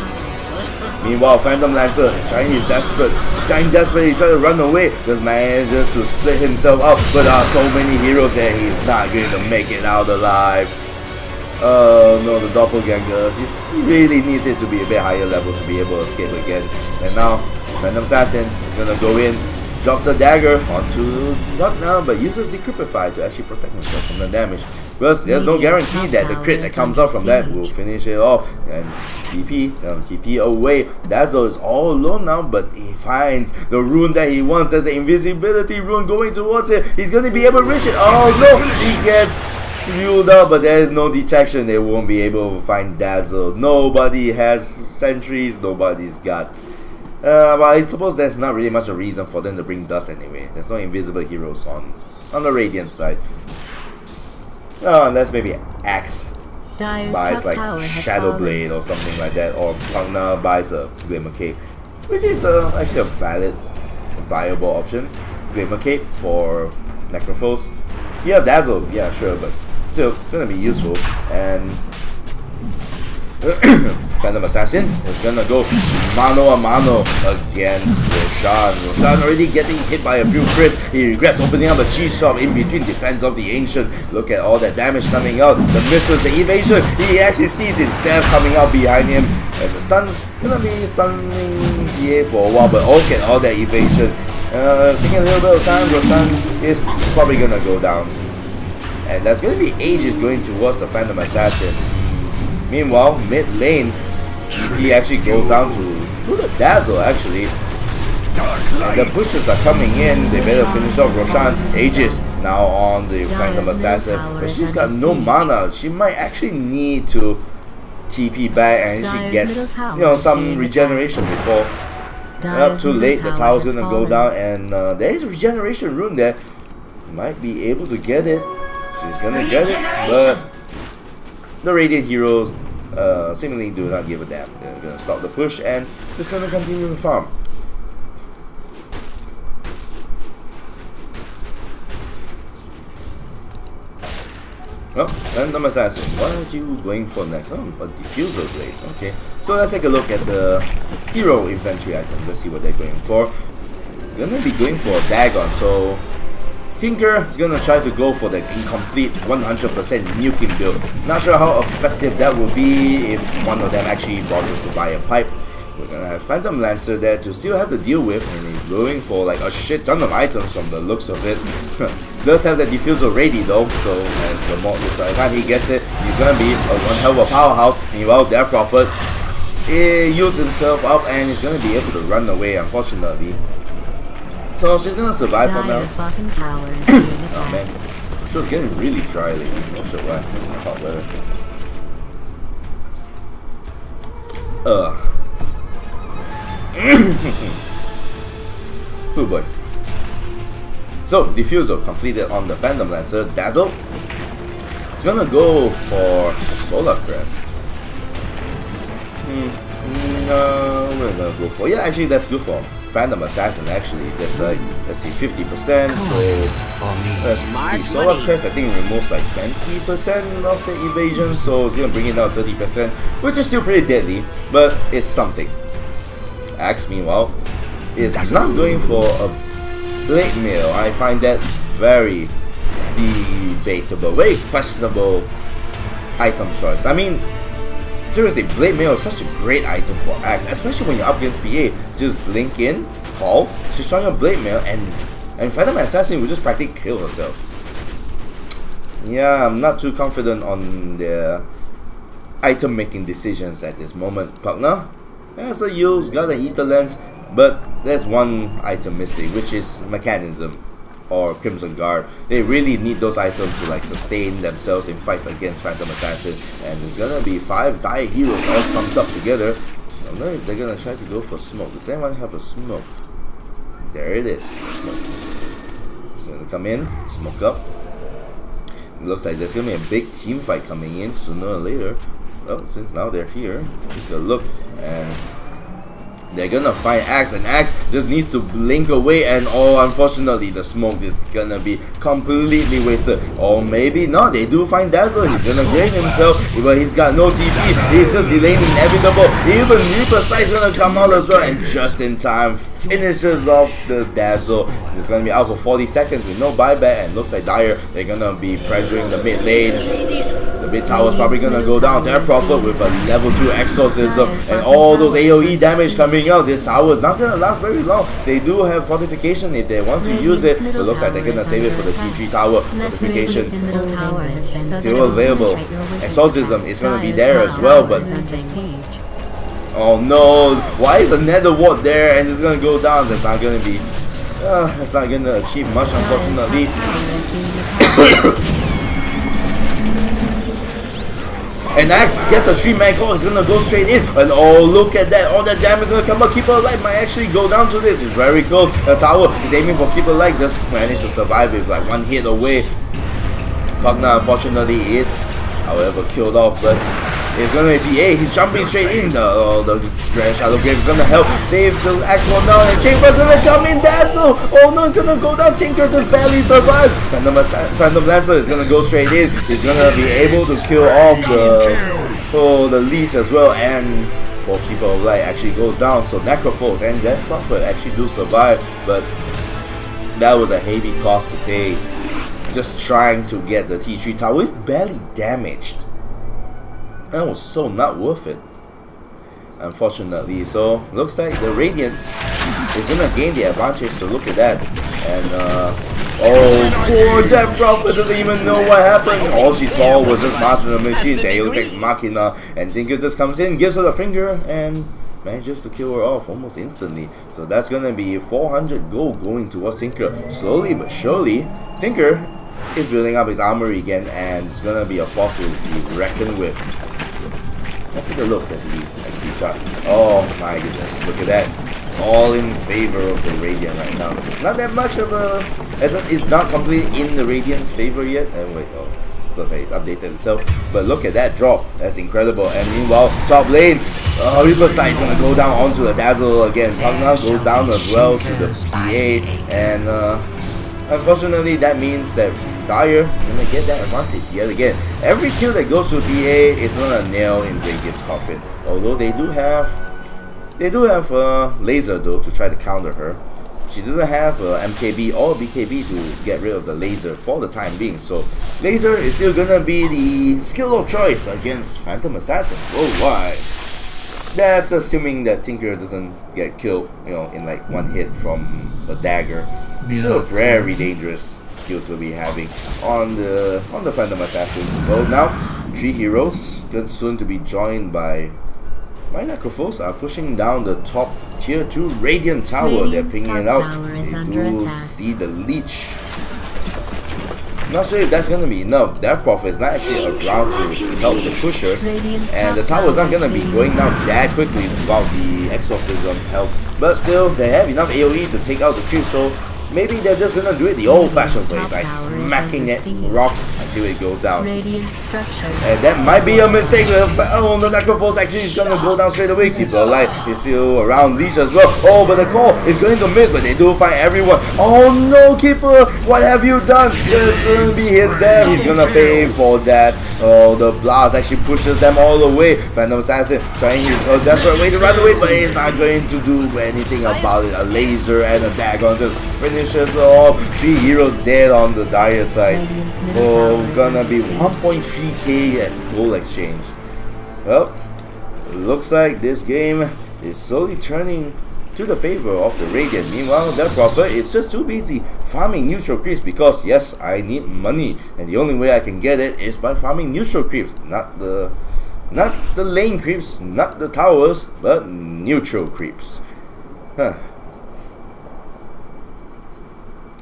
[SPEAKER 1] Meanwhile, Phantom Lancer is trying desperately, trying to run away. Just manages to split himself up, but there are so many heroes there, he's not going to make it out alive. No, the doppelgangers. He really needs it to be a bit higher level to be able to escape again. And now, Phantom Assassin is gonna go in. Drops a dagger onto, not now, but uses Decryptify to actually protect himself from the damage. because there's no guarantee that the crit that comes out from that will finish it off. And TP away. Dazzle is all alone now, but he finds the rune that he wants. There's an invisibility rune going towards it. He's gonna be able to reach it. Oh no, he gets fueled up, but there is no detection. They won't be able to find Dazzle. Nobody has sentries. Nobody's got. But I suppose there's not really much a reason for them to bring Dust anyway. There's no invisible heroes on the Radiant side. Unless maybe Axe buys like Shadow Blade or something like that, or Pugna buys a Glimmer Cape, which is actually a viable option. Glimmer Cape for Necrophos. You have Dazzle, yeah, sure, but still gonna be useful. And Phantom Assassin is gonna go mano a mano against Roshan. Roshan already getting hit by a few crits. He regrets opening up a cheese shop in between Defense of the Ancient. Look at all that damage coming out. The misses, the evasion. He actually sees his death coming out behind him. And the stun's gonna be stunning EA for a while, but look at all that evasion. Taking a little bit of time, Roshan is probably gonna go down. And that's gonna be Aegis going towards the Phantom Assassin. Meanwhile, mid lane, he actually goes down to the Dazzle actually. And the pushes are coming in. They better finish off Roshan. Aegis now on the Phantom Assassin, but she's got no mana. She might actually need to TP back and she gets some regeneration before. Too late. The tower's gonna go down, and there is a regeneration rune there. Might be able to get it. She's gonna get it, but the Radiant heroes seemingly do not give a damn. They're gonna stop the push and just gonna continue to farm. Well, Phantom Assassin, what are you going for next? Oh, a Diffusal Blade. Okay, so let's take a look at the hero inventory items. Let's see what they're going for. They're gonna be going for a Dagon, so Tinker is gonna try to go for the incomplete 100% nuking build. Not sure how effective that will be if one of them actually bothers to buy a pipe. We're gonna have Phantom Lancer there to still have to deal with, and he's going for like a shit ton of items from the looks of it. Does have the Diffusal ready though, so by the time he gets it, he's gonna be one hell of a powerhouse. Meanwhile, Death Prophet used himself up and he's gonna be able to run away, unfortunately. So she's gonna survive for now.
[SPEAKER 2] Bottom tower is being
[SPEAKER 1] Oh
[SPEAKER 2] attacked.
[SPEAKER 1] man, she was getting really dry lately. Not sure why. It's my hot weather. Oh boy. So Diffusal completed on the Phantom Lancer. Dazzle. He's gonna go for Solar Crest. We're gonna go for actually that's good for Phantom Assassin actually. That's like, let's see, 50%. So let's see, Solar Crest I think removes like 20% of the evasion, so it's gonna bring it down 30%, which is still pretty deadly, but it's something. Axe meanwhile is not going for a Blade Mail. I find that very debatable, very questionable item choice. I mean, seriously, Blade Mail is such a great item for Axe, especially when you're up against PA. Just blink in, call, switch on your Blade Mail, and Phantom Assassin will just practically kill herself. Yeah, I'm not too confident on their item making decisions at this moment. Pugna has a use, got an Ether Lens, but there's one item missing, which is Mechanism or Crimson Guard. They really need those items to like sustain themselves in fights against Phantom Assassin, and there's gonna be 5 dire heroes all clumped up together. I don't know if they're gonna try to go for smoke. Does anyone have a smoke? There it is, smoke. It's gonna come in, smoke up. It looks like there's gonna be a big team fight coming in sooner or later. Well, since now they're here, let's take a look, and they're gonna find Axe, and Axe just needs to blink away, and oh, unfortunately the smoke is gonna be completely wasted. Or maybe not, they do find Dazzle, he's gonna drain himself, but he's got no TP, he's just delaying inevitable. Even Reaper Sight's gonna come out as well, and just in time, finishes off the Dazzle. It's gonna be out for 40 seconds with no buyback, and looks like Dire, they're gonna be pressuring the mid lane. The mid tower's probably gonna go down. Their Prophet with a level 2 exorcism and all those AoE damage coming out. This tower is not gonna last very long. They do have fortification if they want to use it, but looks like they're gonna save it for the T3 tower. Fortification still available. Exorcism is gonna be there as well, but oh no, why is the nether ward there and it's gonna go down? That's not gonna be that's not gonna achieve much, unfortunately. And Axe gets a 3-man call, he's gonna go straight in, and oh look at that, all that damage is gonna come out. Keeper Alive might actually go down to this, it's very close. The tower is aiming for Keeper Alive, just managed to survive with like 1 hit away. Pugna unfortunately is, however, killed off, but it's gonna be PA, he's jumping straight in. The Grand Shadow Grave is gonna help save the Axe one down, and Chamber's gonna come in, Dazzle! Oh no, it's gonna go down, Tinker just barely survives. Phantom Lancer is gonna go straight in, he's gonna be able to kill off the Leech as well, and Keeper of Light actually goes down, so Necrophos and Death Prophet actually do survive, but that was a heavy cost to pay. Just trying to get the T3 tower is barely damaged. That was so not worth it, unfortunately. So looks like the Radiant is gonna gain the advantage. So look at that, and oh, poor Death Prophet doesn't even know what happened. All she saw was just Master of the Machine, Deus Ex Machina, and Tinker just comes in, gives her the finger, and manages to kill her off almost instantly. So that's gonna be 400 gold going towards Tinker. Slowly but surely, Tinker is building up his armory again, and it's gonna be a force to be reckoned with. Let's take a look at the XP chart. Oh my goodness, look at that. All in favor of the Radiant right now. Not that much of a... It's not completely in the Radiant's favor yet. And wait, oh, looks like it's updated itself. But look at that drop. That's incredible. And meanwhile, top lane, Reaper Side is going to go down onto the Dazzle again. Pugna goes down as well to the PA. And unfortunately, that means that Dire is going to get that advantage yet again. Every kill that goes to PA is not a nail in Radiant's coffin. Although they do have laser though to try to counter her. She doesn't have MKB or BKB to get rid of the laser for the time being. So laser is still going to be the skill of choice against Phantom Assassin worldwide. That's assuming that Tinker doesn't get killed, you know, in like 1 hit from a dagger. Still a very dangerous skill to be having on the Phantom Assassin. So now 3 heroes soon to be joined by Necrophos are pushing down the top tier 2 Radiant Tower. They're pinging it out. They do see the Leech. Not sure if that's gonna be enough. That Prophet is not actually around to help the pushers, and the tower is not gonna be going down that quickly without the Exorcism help. But still, they have enough AoE to take out the creep, so maybe they're just gonna do it the old-fashioned way, like smacking at rocks until it goes down. And that might be a mistake. Oh, the Necrophos actually is gonna go down straight away. Keeper Alive is still around Leech as well. Oh, but the call is going to miss, but they do find everyone. Oh no, Keeper, what have you done? It's gonna be his death. He's gonna pay for that. Oh, the blast actually pushes them all away. Phantom Assassin trying his desperate way to run away, but he's not going to do anything about it. A laser and a dagger just finishes off. 3 heroes dead on the Dire side. Oh, gonna be 1.3k at gold exchange. Well, looks like this game is slowly turning to the favor of the Radiant. Meanwhile, that Prophet is just too busy farming neutral creeps because yes, I need money, and the only way I can get it is by farming neutral creeps, not the lane creeps, not the towers, but neutral creeps. Huh.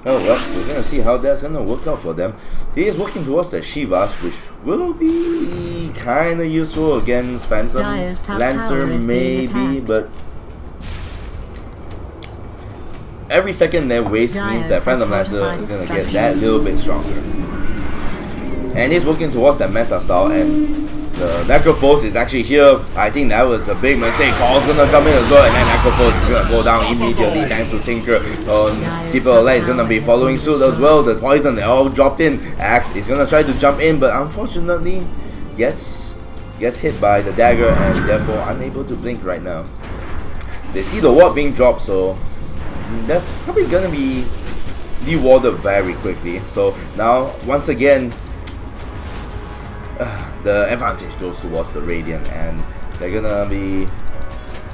[SPEAKER 1] Oh well, we're gonna see how that's gonna work out for them. He is working towards the Shivas, which will be kinda useful against Phantom Lancer maybe, but every second they waste means that Phantom Lancer is gonna get that little bit stronger. And he's working towards that meta style, and the Necrophos is actually here. I think that was a big mistake. Call's gonna come in as well, and then Necrophos is gonna go down immediately thanks to Tinker. Keeper Alive is gonna be following suit as well. The poison, they all dropped in. Axe is gonna try to jump in, but unfortunately gets hit by the dagger and therefore unable to blink right now. They see the ward being dropped, so that's probably gonna be dewarded very quickly. So now, once again, the advantage goes towards the Radiant, and they're gonna be...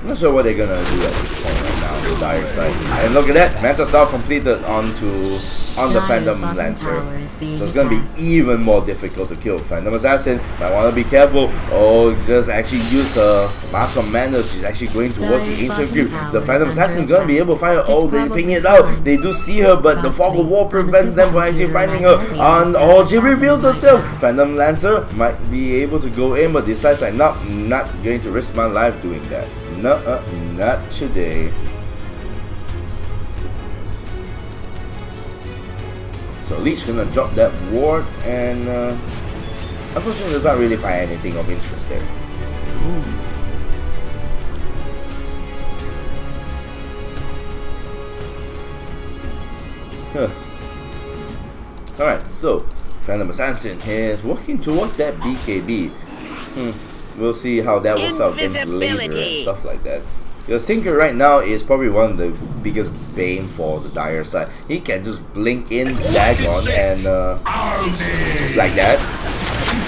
[SPEAKER 1] I'm not sure what they're gonna do at this point right now, the dire side. And look at that, Manta Cell completed on the Phantom Lancer. So it's gonna be even more difficult to kill. Phantom Assassin might wanna be careful. Oh, just actually use her Mask of Madness. She's actually going towards the Ancient Creep. The Phantom Assassin is gonna be able to find her. Oh, they ping it out. They do see her, but the Fog of War prevents them from actually finding her. And oh, she reveals herself. Phantom Lancer might be able to go in, but decides I'm not going to risk my life doing that. No, not today. So Leech gonna drop that ward, and unfortunately does not really find anything of interest there. Alright, so Phantom Assassin is working towards that BKB. We'll see how that works out against laser and stuff like that. Because Tinker right now is probably one of the biggest bane for the dire side. He can just blink in Dagon and like that.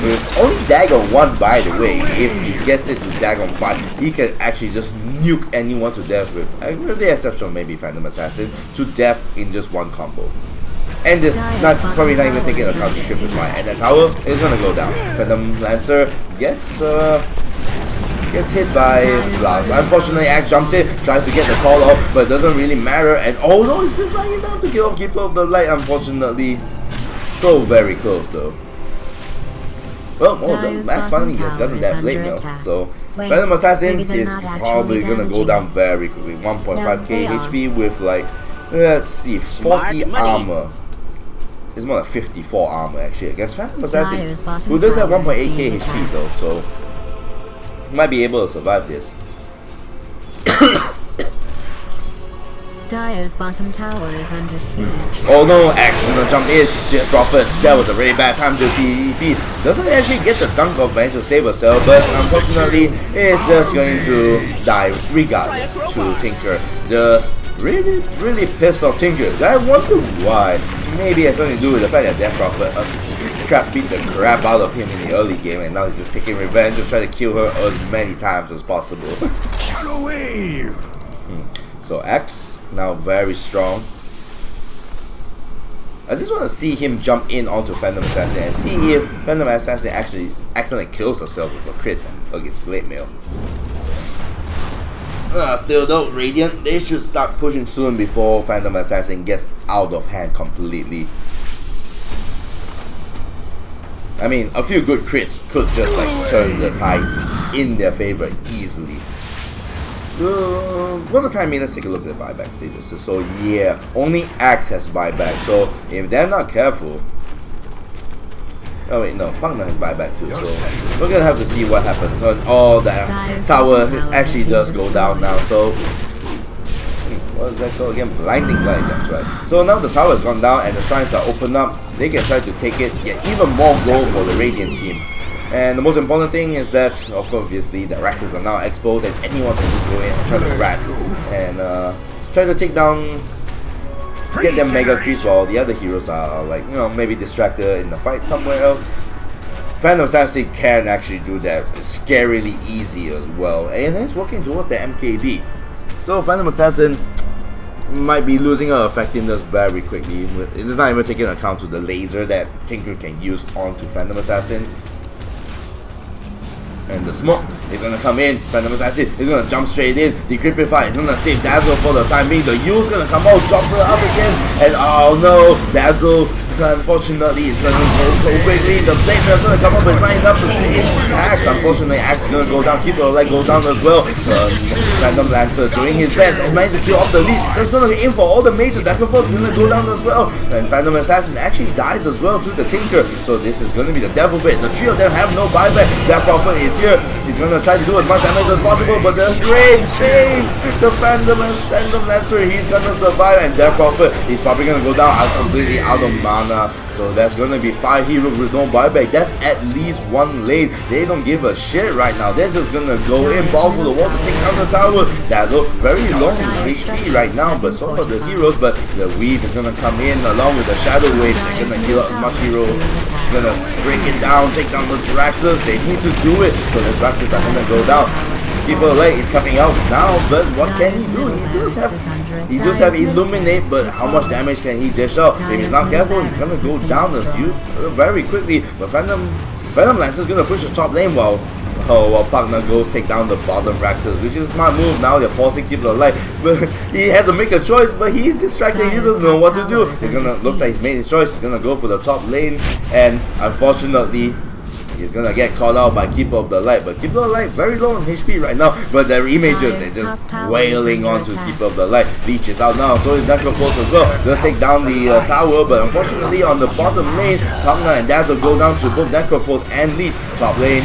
[SPEAKER 1] With only Dagon 1, by the way, if he gets it to Dagon 5, he can actually just nuke anyone to death with the exception of maybe Phantom Assassin, to death in just one combo. And this probably not even taking account the triple fire. And the tower is gonna go down. Phantom Lancer gets hit by Blast. Unfortunately, Axe jumps in, tries to get the call off, but it doesn't really matter. And oh no, it's just not enough to kill off Keeper of the Light, unfortunately. So very close though. Well, the Max finally gets gotten that blade mail. So Phantom Assassin is probably gonna go down very quickly. 1.5k HP with like, let's see, 40 armor. It's more like 54 armor actually against Phantom Assassin, who does have 1.8k HP though, so he might be able to survive this.
[SPEAKER 2] Dire's bottom tower is under siege.
[SPEAKER 1] Oh no, Axe is gonna jump in. Jet Prophet, that was a really bad time to PvP. Doesn't actually get the dunk of manage to save herself, but unfortunately it's just going to die regardless to Tinker. Just really pissed off Tinker. I wonder why. Maybe it has something to do with the fact that Death Prophet beat the crap out of him in the early game, and now he's just taking revenge and trying to kill her as many times as possible.
[SPEAKER 3] Shadow Wave!
[SPEAKER 1] So Axe now very strong. I just want to see him jump in onto Phantom Assassin and see if Phantom Assassin actually accidentally kills herself with a crit against Blade Mail. Still though, Radiant, they should start pushing soon before Phantom Assassin gets out of hand completely. I mean, a few good crits could just like turn the tide in their favor easily. For the time being, let's take a look at the buyback statuses. So yeah, only Axe has buyback. So if they're not careful, oh wait, no, Pangna has buyback too. So we're gonna have to see what happens. So, oh, the tower actually does go down now. So what is that called again? Blinding Light. That's right. So now the tower has gone down and the shrines are opened up. They can try to take it, get even more gold for the Radiant team. And the most important thing is that, of course, obviously, the Raxes are now exposed and anyone can just go in and try to rat and try to take down, get them mega creeps while the other heroes are like, you know, maybe distracted in the fight somewhere else. Phantom Assassin can actually do that scarily easy as well, and it's working towards the MKB. So Phantom Assassin might be losing her effectiveness very quickly. It is not even taking account to the laser that Tinker can use onto Phantom Assassin. And the smoke is gonna come in. Phantom Assassin is gonna jump straight in. The Decrypify is gonna save Dazzle for the time being. The Yule's gonna come out, drop her up again. And oh no, Dazzle, unfortunately, is gonna go so quickly. The Blade Mail's gonna come up, but it's not enough to save Axe. Unfortunately, Axe is gonna go down. Keeper of Light goes down as well. Phantom Lancer doing his best and managed to kill off the Leech. So it's gonna aim for all the major Dagger Force is gonna go down as well. And Phantom Assassin actually dies as well to the Tinker. So this is gonna be the Devil Bit. The three of them have no buyback. That Prophet is here. He's gonna try to do as much damage as possible, but the Grave saves the Phantom Lancer. He's gonna survive, and that Prophet, he's probably gonna go down completely out of mana. So that's gonna be 5 heroes with no buyback. That's at least 1 lane. They don't give a shit right now. They're just gonna go in, balls to the wall to take down the tower. Dazzle very low HP right now, but so are the heroes. But the weave is gonna come in along with the shadow wave. They're gonna kill as much hero. It's gonna break it down, take down the Raxus. They need to do it. So the Raxus are gonna go down. Keeper Light is coming out now, but what can he do? He does have Illuminate, but how much damage can he dish out? If he's not careful, he's gonna go down very quickly. But Phantom Lancer is gonna push the top lane while partner goes take down the bottom Raxus, which is a smart move. Now they're forcing Keeper Light, but he has to make a choice, but he's distracted. He doesn't know what to do. Looks like he's made his choice. He's gonna go for the top lane, and unfortunately, he's gonna get caught out by Keeper of the Light, but Keeper of the Light very low on HP right now. But their images, they're just wailing onto Keeper of the Light. Leech is out now, so is Necrophos as well. They'll take down the tower, but unfortunately on the bottom lane, Pugna and Dazzle go down to both Necrophos and Leech. Top lane,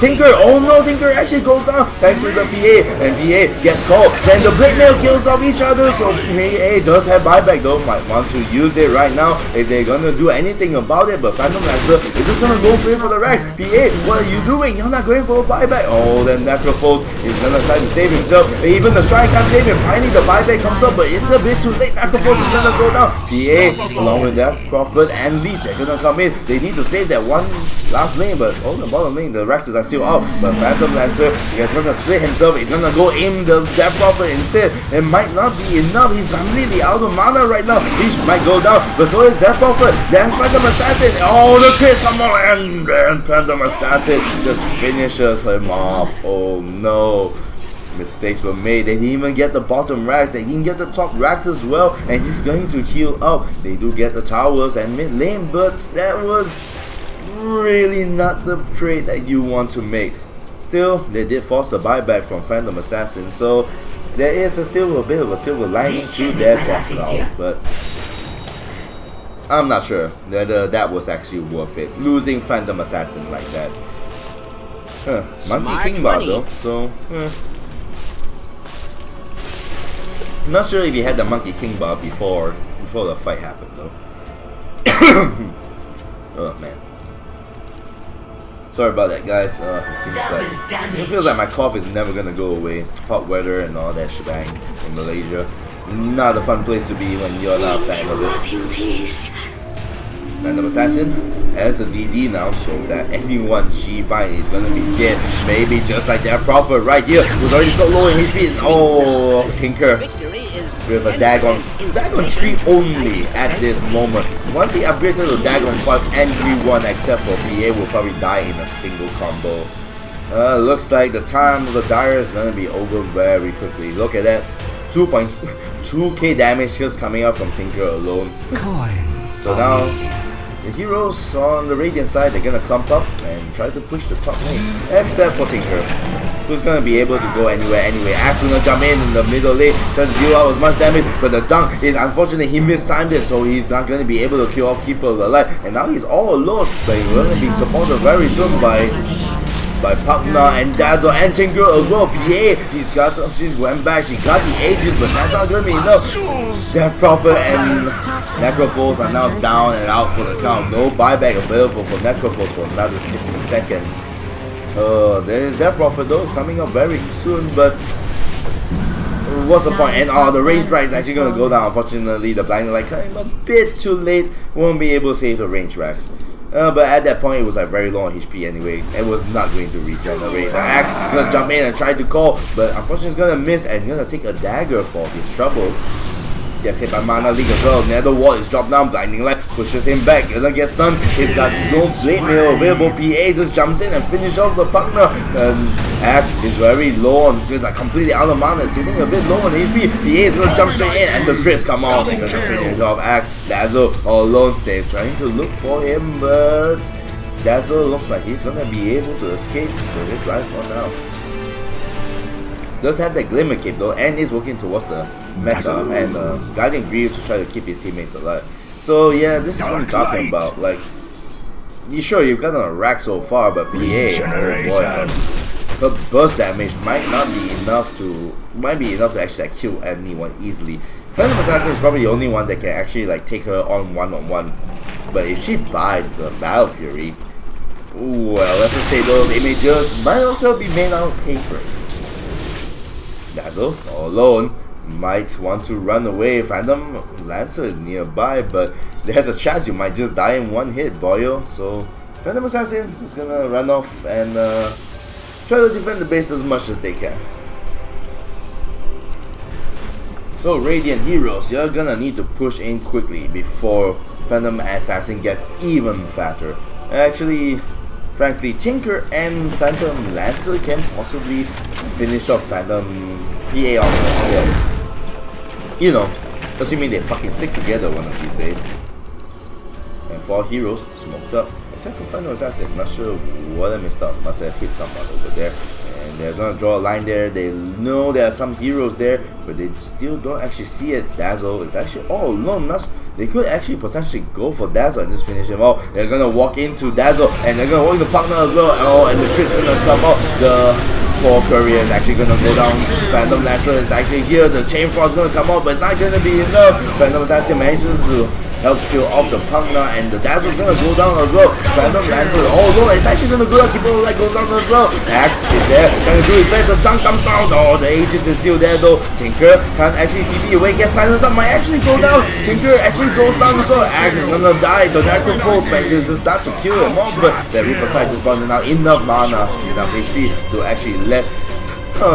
[SPEAKER 1] Tinker, oh no, Tinker actually goes down thanks to the PA, and PA gets called. Then the Blade Mail kills off each other, so PA does have buyback though, might want to use it right now if they're gonna do anything about it. But Phantom Lancer is just gonna go straight for the Rax. PA, what are you doing? You're not going for a buyback. Oh, then Necrophos is gonna try to save himself. Even the Shrine can't save him. Finally the buyback comes up, but it's a bit too late. Necrophos is gonna go down. PA, along with that, Crawford and Leech, they're gonna come in. They need to save that one last lane, but on the bottom lane, the Raxes are still out. But Phantom Lancer is gonna split himself. He's gonna go aim the Death Prophet instead. It might not be enough. He's completely out of mana right now. Leech might go down, but so is Death Prophet. Then Phantom Assassin. Oh, the crits come on, and then Phantom Assassin just finishes him off. Oh no. Mistakes were made. They didn't even get the bottom racks. They didn't get the top racks as well. And he's going to heal up. They do get the towers and mid lane, but that was really not the trade that you want to make. Still, they did force the buyback from Phantom Assassin, so there is still a bit of a silver lining to their death cloud, but I'm not sure whether that was actually worth it, losing Phantom Assassin like that. Monkey King Bar though, so I'm not sure if he had the Monkey King Bar before the fight happened though. Oh man. Sorry about that, guys. It seems like it feels like my cough is never gonna go away. Hot weather and all that shebang in Malaysia. Not a fun place to be when you're not a fan of it. Phantom Assassin has a DD now, so that anyone she finds is gonna be dead. Maybe just like that Prophet right here, who's already so low in HP. Oh, Tinker with a Dagon 3 only at this moment. Once he upgrades to Dagon 5, everyone except for PA will probably die in a single combo. Looks like the time of the Dire is gonna be over very quickly. Look at that, 2k damage just coming out from Tinker alone. So now the heroes on the Radiant side, they're gonna clump up and try to push the top lane, except for Tinker, who's gonna be able to go anywhere anyway. Axe gonna jump in the middle lane, trying to deal out as much damage, but the dunk is unfortunate. He mistimed it, so he's not gonna be able to kill off Keeper of the Light, and now he's all alone. But he's gonna be supported very soon by Pugna and Dazzle and Tinker as well. PA, she's went back, she got the Aegis, but that's not gonna be enough. Death Prophet and Necrophos are now down and out for the count. No buyback available for Necrophos for another 60 seconds. There's Death Prophet though, it's coming up very soon, but what's the point? And the range right is actually gonna go down. Unfortunately, the blinding light came a bit too late. Won't be able to save the range racks. But at that point, it was like very low on HP anyway. It was not going to regenerate. The Axe is gonna jump in and try to call, but unfortunately, it's gonna miss and gonna take a dagger for his trouble. Gets hit by Mana Leak as well. Nether Wall is dropped down. Blinding Light pushes him back. Gonna get stunned. He's got no Blade Mail available. PA just jumps in and finishes off the partner. And Axe is very low on. He's like completely out of mana. It's getting a bit low on HP. PA is gonna jump straight in, and the crits come out. They're gonna finish off Axe. Dazzle all alone. They're trying to look for him, but Dazzle looks like he's gonna be able to escape with his life for now. Does have that Glimmer Cape though, and is working towards the meta and Guardian Greaves to try to keep his teammates alive. So yeah, this is what I'm talking about. Like, you sure you've gotten a rack so far, but PA, oh boy, her burst damage might be enough to actually kill anyone easily. Phantom Assassin is probably the only one that can actually like take her on one-on-one. But if she buys a Battle Fury, well, let's just say those images might also be made out of paper. Dazzle, all alone, might want to run away. Phantom Lancer is nearby, but there's a chance you might just die in one hit, boyo. So Phantom Assassin is just gonna run off and try to defend the base as much as they can. So Radiant Heroes, you're gonna need to push in quickly before Phantom Assassin gets even fatter. Actually, frankly, Tinker and Phantom Lancer can possibly finish off Phantom PA on the hill. You know, assuming they fucking stick together one of these days. And 4 heroes smoked up, except for Phantom Assassin. Not sure what I missed out. Must have hit someone over there. And they're gonna draw a line there. They know there are some heroes there, but they still don't actually see it. Dazzle is actually all alone. They could actually potentially go for Dazzle and just finish him off. They're gonna walk into Dazzle and they're gonna walk into Partner as well. Oh, and the crit's gonna come out. The poor courier is actually gonna go down. Phantom Lancer is actually here. The Chain Frost is gonna come out, but it's not gonna be enough. Phantom Assassin manages to help kill off the Partner, and the Dazzle is gonna go down as well. Phantom Lancer, oh no, it's actually gonna go down. Keep on like goes down as well. Axe is there, trying to do his best. The dunk comes out. Oh, the Aegis is still there though. Tinker can't actually TP away, get silenced up, might actually go down. Tinker actually goes down as well. Axe is gonna die. The Necrophos manages to start to kill him off, but the Reaper side just burning out enough mana, enough HP to actually let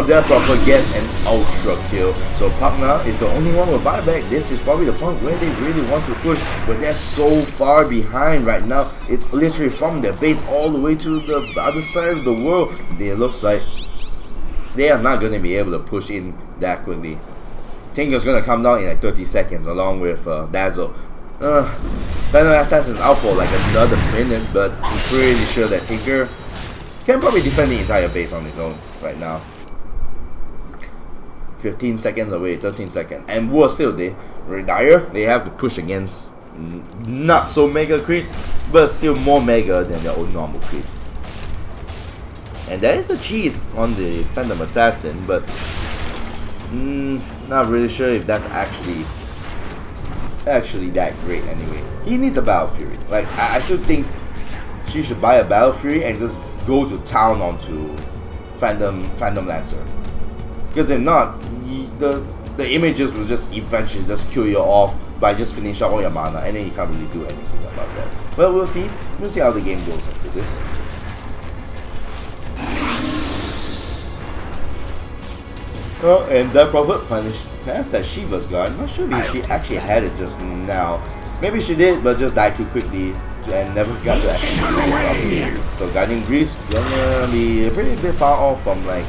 [SPEAKER 1] their Prophet get an ultra kill. So Pugna is the only one with buyback. This is probably the point where they really want to push, but they're so far behind right now. It's literally from their base all the way to the other side of the world. It looks like they are not going to be able to push in that quickly. Tinker's going to come down in like 30 seconds along with Dazzle. Phantom Assassin's out for like another minute, but I'm pretty sure that Tinker can probably defend the entire base on his own right now. 15 seconds away, 13 seconds, and we're still there. Redire, they have to push against not so mega creeps, but still more mega than their own normal creeps. And there is a cheese on the Phantom Assassin, but not really sure if that's actually that great anyway. He needs a Battle Fury. Like I still think she should buy a Battle Fury and just go to town onto Phantom Lancer. Because if not, the images will just eventually just kill you off by just finishing up all your mana, and then you can't really do anything about that. But we'll see. We'll see how the game goes after this. Oh, and that Prophet finished. That's that Shiva's guard. I'm not sure if she actually had it just now. Maybe she did, but just died too quickly and never got to actually do it. So Guiding Grease gonna be a pretty bit far off from like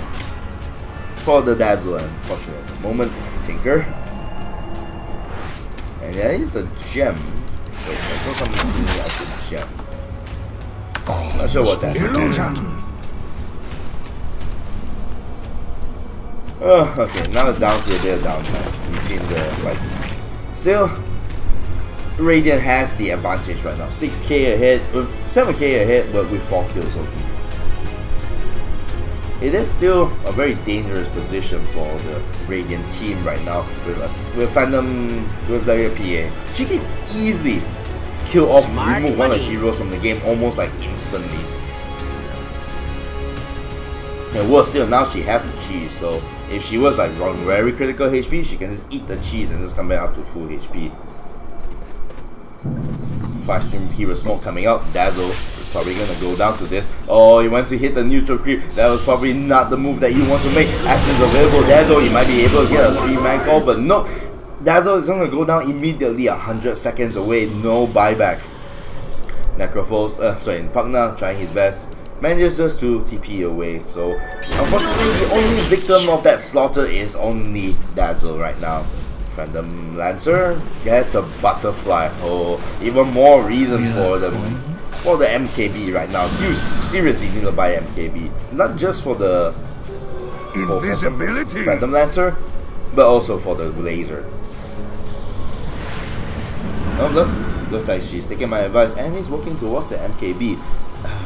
[SPEAKER 1] for the Dazzle, unfortunately. At the moment, Tinker. And there is a gem. Wait, I saw something like a gem. Not sure what that is. Oh, okay, now it's down to a bit of downtime between the fights. Still, Radiant has the advantage right now. 6k ahead, with 7k ahead, but with 4 kills only. It is still a very dangerous position for the Radiant team right now with Phantom, with the PA. She can easily kill off, remove one of the heroes from the game almost like instantly. And worse still, now she has the cheese, so if she was like on very critical HP, she can just eat the cheese and just come back up to full HP. 5 hero smoke coming out. Dazzle is probably gonna go down to this. Oh, he went to hit the neutral creep. That was probably not the move that you want to make. Actions available there though, you might be able to get a 3-man call, but no. Dazzle is gonna go down immediately, 100 seconds away, no buyback. Necrophos, Pugna trying his best. Manages just to TP away, so unfortunately the only victim of that slaughter is only Dazzle right now. Phantom Lancer gets a butterfly. Oh, even more reason for the MKB right now. So you seriously need to buy MKB, not just for the
[SPEAKER 3] invisibility
[SPEAKER 1] Phantom Lancer, but also for the Blazer. Oh look, looks like she's taking my advice and is working towards the MKB.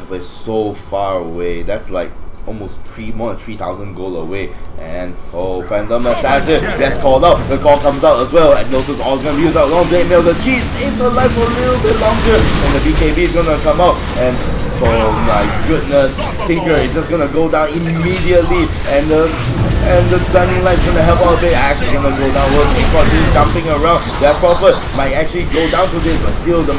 [SPEAKER 1] But it's so far away. That's like almost more than 3,000 gold away. And Phantom Assassin gets called out. The call comes out as well, and notice all is gonna be used out. Long blade mail. The cheese saves her life for a little bit longer, and the BKB is gonna come out. And oh my goodness, Tinker is just gonna go down immediately, and the blinding light is gonna help out a bit. Actually gonna go downwards because he's jumping around. That Prophet might actually go down to this, but still the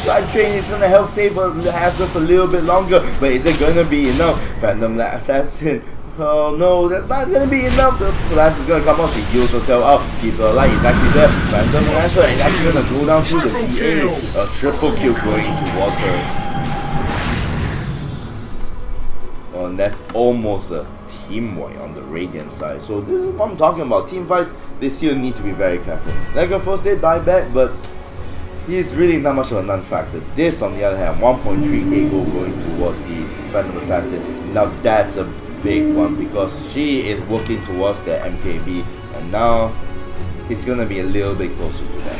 [SPEAKER 1] life train is gonna help save her has just a little bit longer. But is it gonna be enough? Phantom Assassin. Oh no, that's not gonna be enough. The Lance is gonna come out. She heals herself out. Keep her light is actually there. Phantom Lancer is actually gonna go down to the TA. A triple kill going towards her. And that's almost a team wipe on the Radiant side. So this is what I'm talking about. Team fights, they still need to be very careful. Like I first said, buyback, but he's really not much of a non-factor. This, on the other hand, 1.3k gold going towards the Phantom Assassin. Now that's a big one because she is working towards the MKB, and now it's gonna be a little bit closer to that.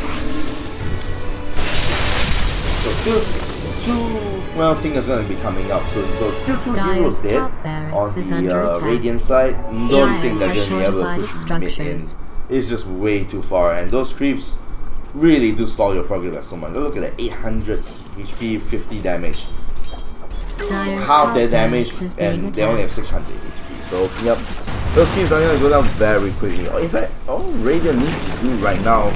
[SPEAKER 1] So still well, Tinker's gonna be coming up soon, so still 2 heroes dead on the Radiant side. Don't think they're gonna be able to push mid in. It's just way too far, and those creeps really do stall your progress so much. Look at that, 800 HP, 50 damage. Half their damage, and they only have 600 HP. So, yep, those creeps are gonna go down very quickly. In fact, all Radiant needs to do right now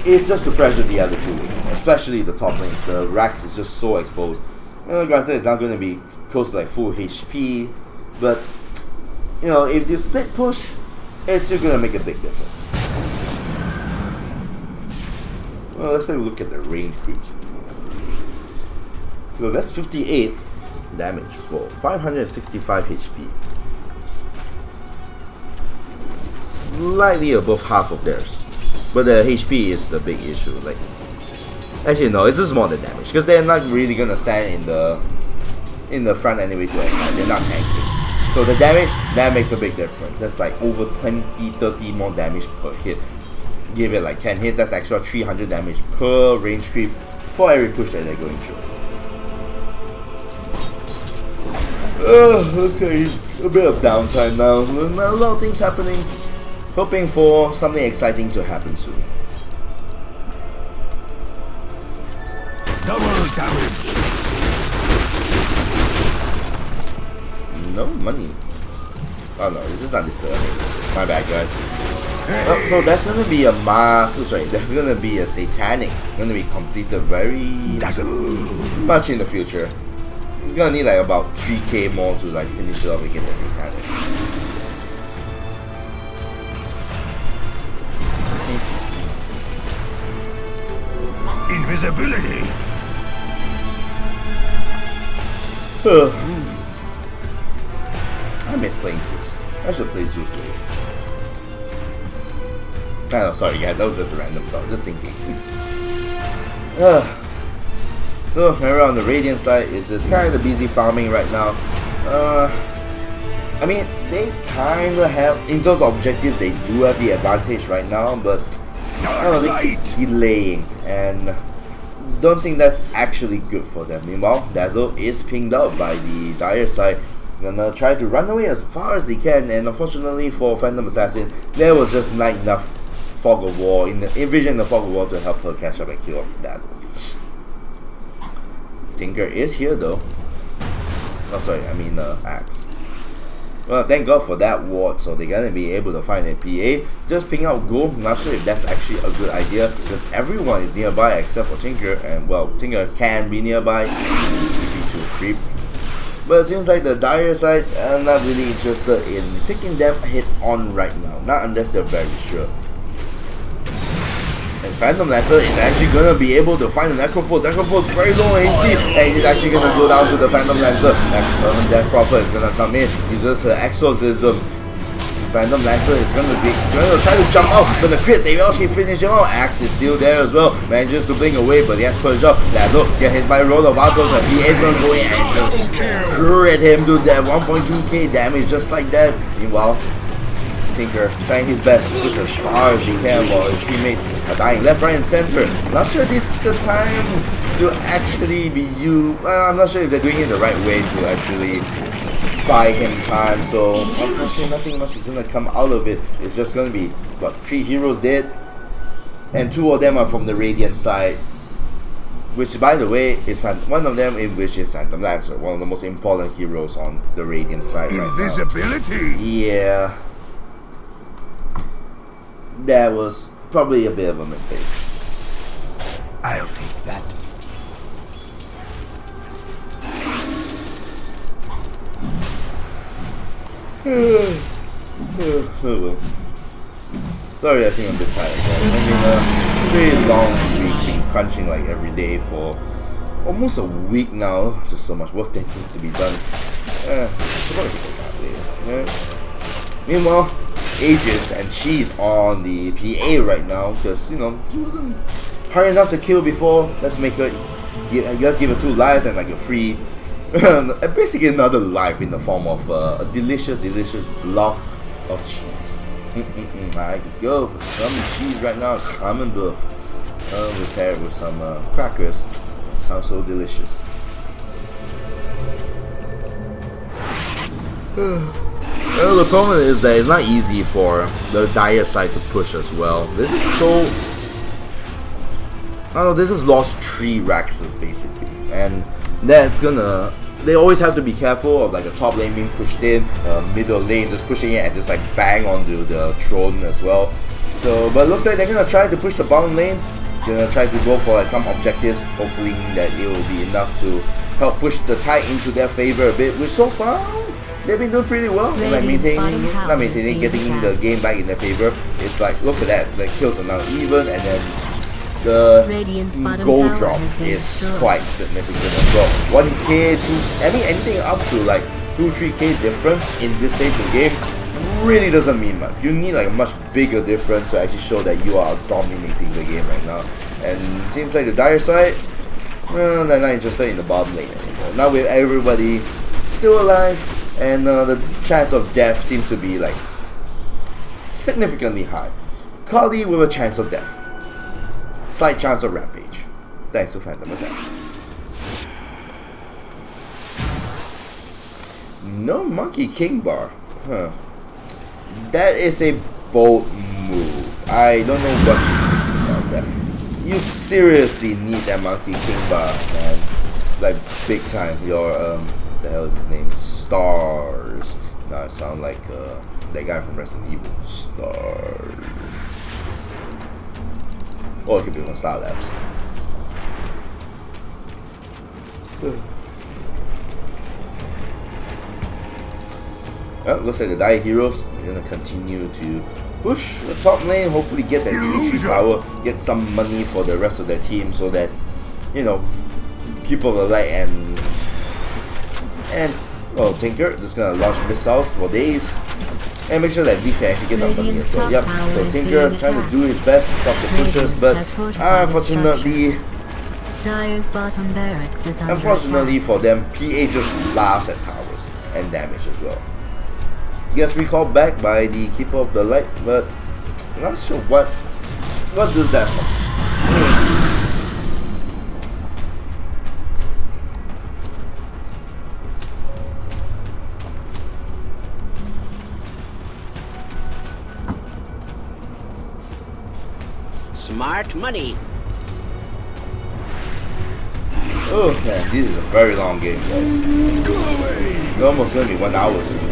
[SPEAKER 1] is just to pressure the other 2 lanes, especially the top lane. The Rax is just so exposed. Granted, it's not going to be close to like full HP, but you know, if you split push, it's still going to make a big difference. Well, let's take a look at the range creeps. So that's 58 damage for 565 HP. Slightly above half of theirs. But the HP is the big issue. Like, actually no, it's just more the damage because they're not really gonna stand in the front anyway to attack. They're not tanking. So the damage, that makes a big difference. That's like over 20-30 more damage per hit. Give it like 10 hits, that's extra 300 damage per range creep for every push that they're going through. Okay, a bit of downtime now. A lot of things happening. Hoping for something exciting to happen soon.
[SPEAKER 3] Double damage.
[SPEAKER 1] No money. Oh no, this is not this early. My bad, guys. Oh, so that's gonna be a that's gonna be a satanic. Gonna be completed very much in the future. It's gonna need like about 3k more to like finish it off and get the satanic.
[SPEAKER 3] Invisibility.
[SPEAKER 1] I miss playing Zeus. I should play Zeus later. Oh, sorry guys, that was just a random thought, just thinking. So, remember on the Radiant side, it's just kind of busy farming right now. I mean, they kind of have, in terms of objectives, they do have the advantage right now, but I don't know, they keep delaying, and don't think that's actually good for them. Meanwhile, Dazzle is pinged out by the Dire side. Gonna try to run away as far as he can, and unfortunately for Phantom Assassin, there was just not enough fog of war in the vision the fog of war to help her catch up and kill off Dazzle. Tinker is here though. Oh sorry, I mean Axe. Well, thank God for that ward, so they're gonna be able to find a PA. Just ping out Go. Not sure if that's actually a good idea because everyone is nearby except for Tinker, and well, Tinker can be nearby if he to creep. But it seems like the Dire side are not really interested in taking them head on right now, not unless they're very sure. And Phantom Lancer is actually gonna be able to find the Necrophos. Necrophos is very low HP, and he's actually gonna go down to the Phantom Lancer. And Death Prophet is gonna come in, uses her Exorcism. Phantom Lancer is gonna try to jump out, but the crit, they actually finish him out. Axe is still there as well, manages to blink away, but he has purged up. Dazzle get hit by a roll of Arcos, and he is gonna go in and just crit him to that 1.2k damage just like that. Meanwhile, Tinker trying his best to push as far as he can while his teammates are dying left, right, and center. Not sure this is the time to actually be used. I'm not sure if they're doing it the right way to actually buy him time. So unfortunately, nothing much is gonna come out of it. It's just gonna be what, 3 heroes dead, and 2 of them are from the Radiant side. Which, by the way, is one of them in which is Phantom Lancer, one of the most important heroes on the Radiant side right now.
[SPEAKER 3] Invisibility.
[SPEAKER 1] Yeah, that was probably a bit of a mistake.
[SPEAKER 3] I'll take that.
[SPEAKER 1] Oh well. Sorry, I seem a bit tired, guys. I mean, it's a pretty long week, been crunching like every day for almost a week now. Just so much work that needs to be done. Meanwhile, Aegis, and she's on the PA right now because, you know, she wasn't hard enough to kill before. Let's give her 2 lives and like a free, basically another life in the form of a delicious block of cheese. I could go for some cheese right now, Commonwealth, with paired with some crackers. It sounds so delicious. Well, the problem is that it's not easy for the Dire side to push as well. This is so... I don't know, this has lost 3 Raxes basically, and that's gonna... They always have to be careful of like a top lane being pushed in, middle lane just pushing it and just like bang onto the throne as well. So, but it looks like they're gonna try to push the bottom lane. Gonna try to go for like some objectives, hopefully that it will be enough to help push the tide into their favor a bit. Which so far they've been doing pretty well, like getting the game back in their favor. It's like, look at that, the kills are now even, and then the gold drop is quite significant as well. 1k, anything up to like 2-3k difference in this stage of the game really doesn't mean much. You need like a much bigger difference to actually show that you are dominating the game right now. And it seems like the Dire side, well, they're not interested in the bottom lane anymore. Now with everybody still alive, and the chance of death seems to be like significantly high. Kali with a chance of death. Slight chance of rampage. Thanks to Phantom Assassin. No Monkey King bar. Huh. That is a bold move. I don't know what you think about that. You seriously need that Monkey King bar, man. Like big time. Your the hell is his name? Stars. Now it sounds like that guy from Resident Evil. Stars. Or it could be on Star Labs. Well, looks like the Dire heroes are gonna continue to push the top lane, hopefully get that DH power, get some money for the rest of their team so that, you know, keep up the light and well, Tinker just gonna launch missiles for days. And make sure that we can actually get some money as well. Yep, so Tinker trying to do his best to stop the pushers, but unfortunately for them, PA just laughs at towers and damage as well. Gets recalled back by the Keeper of the Light, but I'm not sure what does that for.
[SPEAKER 4] Smart money.
[SPEAKER 1] Oh man, this is a very long game, guys. It's almost gonna be 1 hour soon.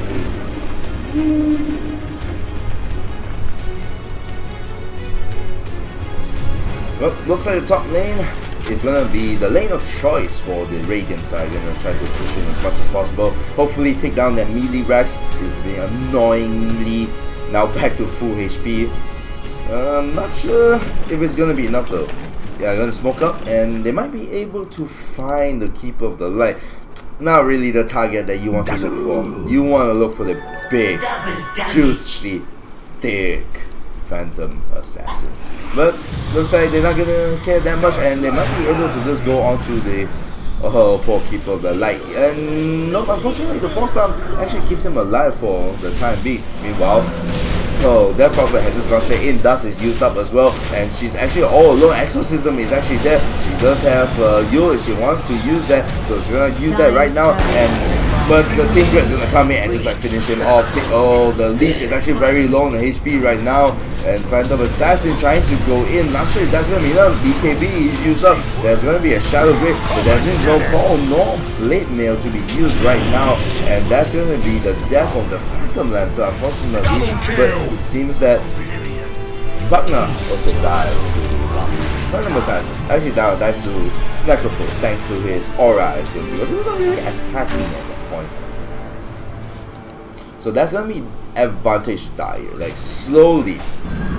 [SPEAKER 1] Well, looks like the top lane is gonna be the lane of choice for the Radiant side. They're gonna try to push in as much as possible. Hopefully take down their melee Rex. It's being annoyingly now back to full HP. I'm not sure if it's gonna be enough though. Yeah, gonna smoke up, and they might be able to find the Keeper of the Light. Not really the target that you want to look for. You want to look for the big, juicy, thick Phantom Assassin. But looks like they're not gonna care that much, and they might be able to just go onto the poor Keeper of the Light. And no, unfortunately, the 4-star actually keeps him alive for the time being. Meanwhile, that Prophet has just gone straight in. Dust is used up as well, and she's actually all alone. Exorcism is actually there. She does have Yule if she wants to use that, so she's gonna use that right now. And but the Tinker is gonna come in and just like finish him off. Oh, the Leech is actually very low on the HP right now, and Phantom Assassin trying to go in. Not sure if that's gonna be enough. BKB is used up. There's gonna be a Shadow Grave, but there's no call, no Blade Mail to be used right now, and that's gonna be the death of the Phantom Lancer, unfortunately. But it seems that Wagner also dies to Phantom Assassin. Actually, dies to Necrophos thanks to his aura, I assume, because he wasn't really attacking at that point. So that's gonna be advantage Dire, like slowly,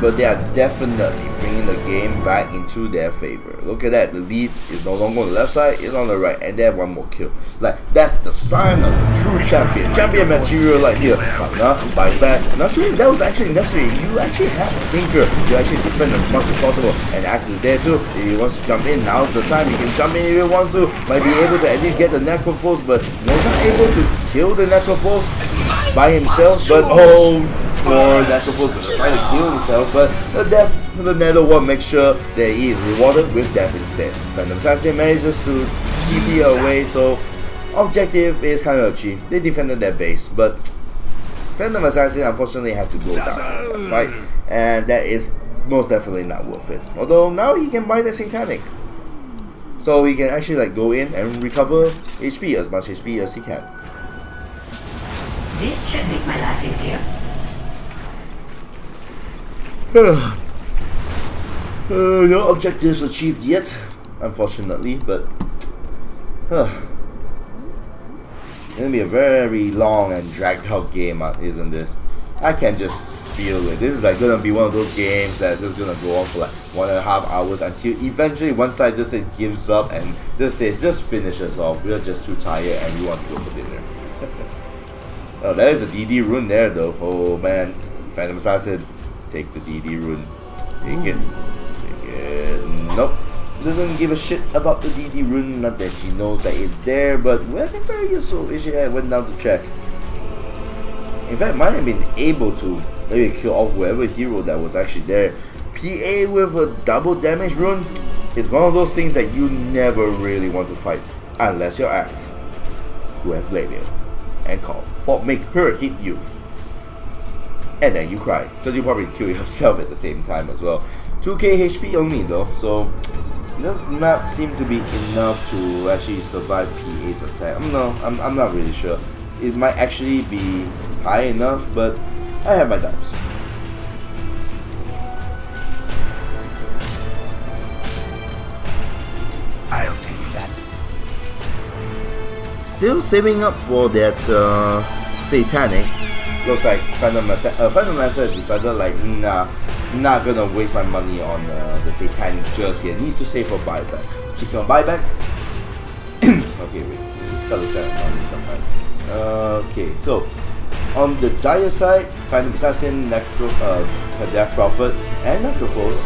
[SPEAKER 1] but they are definitely bringing the game back into their favor. Look at that, the lead is no longer on the left side, it's on the right, and they have one more kill. Like, that's the sign of a true champion. Champion material like here. Wagner buys back. I'm not sure if that was actually necessary. You actually have a Tinker to actually defend as much as possible, and Axe is there too. If he wants to jump in, now's the time. He can jump in if he wants to. Might be able to at least get the Necrophos, but he's not able to kill the Necrophos by himself. But oh, poor Necrophos is trying to kill himself, but the death for the Nether Ward makes sure that he is rewarded with death instead. Phantom Assassin manages to TP away, so objective is kind of achieved. They defended their base, but Phantom Assassin unfortunately had to go down in that fight, and that is most definitely not worth it. Although now he can buy the Satanic, so he can actually like go in and recover HP, as much HP as he can.
[SPEAKER 5] This should make my life easier.
[SPEAKER 1] No objectives achieved yet, unfortunately, but it's gonna be a very long and dragged out game, isn't this? I can just feel it. This is like gonna be one of those games that just gonna go on for like 1.5 hours until eventually one side just gives up and just says, just finish us off. We're just too tired and we want to go for dinner. Oh, that is a DD rune there though. Oh man, Phantom Assassin, take the DD rune. Take it. Take it. Nope. Doesn't give a shit about the DD rune. Not that she knows that it's there, but would have been very useful if she had went down to check. In fact, might have been able to maybe kill off whoever hero that was actually there. PA with a double damage rune is one of those things that you never really want to fight unless you're Axe, who has Blade Mail and Call. Make her hit you, and then you cry because you probably kill yourself at the same time as well. 2k HP only though, so it does not seem to be enough to actually survive PA's attack. I'm not really sure. It might actually be high enough, but I have my doubts.
[SPEAKER 3] I'll take that.
[SPEAKER 1] Still saving up for that Satanic. Looks like Phantom Lancer has decided like, nah, not gonna waste my money on the Satanic just yet. Need to save for buyback. Keep on buyback. Okay, wait. This color's kind of funny sometimes. Okay, so on the Dire side, Phantom Assassin, Death Prophet, and Necrophos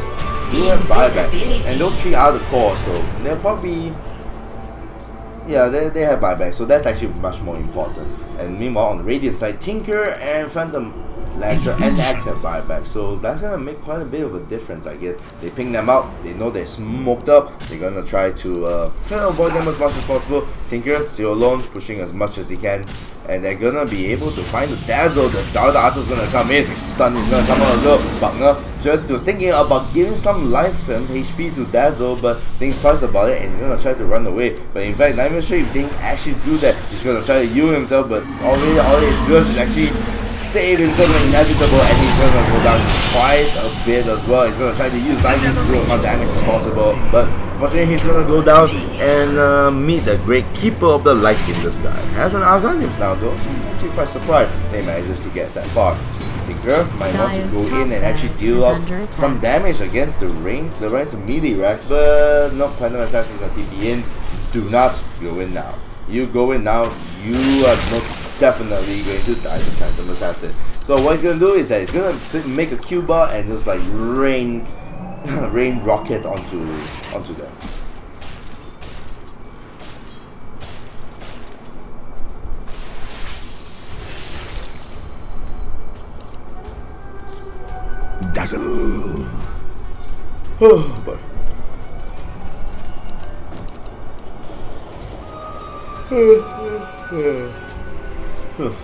[SPEAKER 1] do have buyback, and those three are the core, so they'll probably. Yeah, they have buyback, so that's actually much more important. And meanwhile, on the Radiant side, Tinker and Phantom Lancer and Axe have buyback, so that's gonna make quite a bit of a difference, I guess. They ping them out, they know they're smoked up, they're gonna try to avoid them as much as possible. Tinker, still alone, pushing as much as he can, and they're gonna be able to find the Dazzle. The Dark Archer's gonna come in, Stun is gonna come out as well. Wagner just was thinking about giving some life and HP to Dazzle, but thinks twice about it and he's gonna try to run away. But in fact, not even sure if he can actually do that. He's gonna try to heal himself, but all he does is actually save himself from inevitable, and he's gonna go down quite a bit as well. He's gonna try to use lightning to do as much damage as possible, but unfortunately he's gonna go down and meet the great keeper of the light in the sky. Has an Argonius now though, so I'm actually quite surprised they manages to get that far. Tinker might want to go in and actually deal out some damage against the range of melee racks, but no, Phantom Assassin is gonna TP in. Do not go in now. You go in now, you are most definitely going to die to Phantom Assassin. So what he's gonna do is that he's gonna make a Q bar and just like rain rockets onto them.
[SPEAKER 3] Dazzle.
[SPEAKER 1] Oh boy. Whew.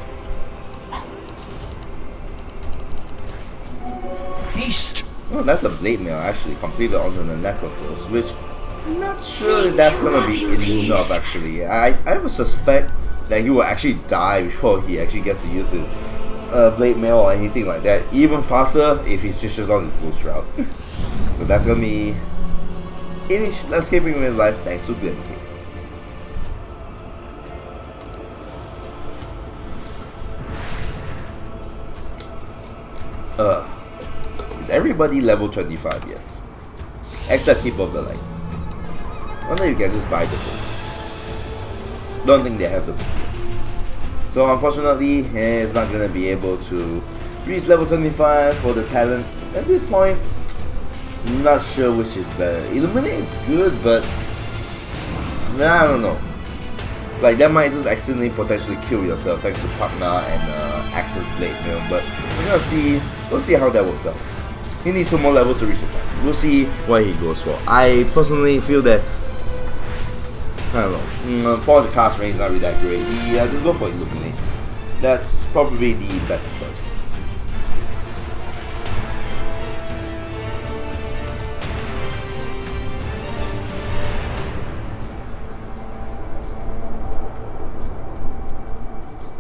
[SPEAKER 3] Beast.
[SPEAKER 1] Oh, that's a blade mail actually completed onto the necrophils, which I'm not sure if that's gonna be enough actually. I have a suspect that he will actually die before he actually gets to use his blade mail or anything like that. Even faster if he switches on his ghost route. So that's gonna be escaping with his life thanks to Glimmer. Is everybody level 25 yet? Except Keeper of the Light. Wonder if you can just buy the book. Don't think they have the book. So unfortunately, he's not gonna be able to reach level 25 for the talent. At this point, I'm not sure which is better. Illuminate is good, but I don't know. Like that might just accidentally potentially kill yourself thanks to Pagna and Axe's Blade Mail. But we'll see how that works out. He needs some more levels to reach the point. We'll see what he goes for. I personally feel that I don't know. For the cast range, not really that great. Just go for Illuminate. That's probably the better choice.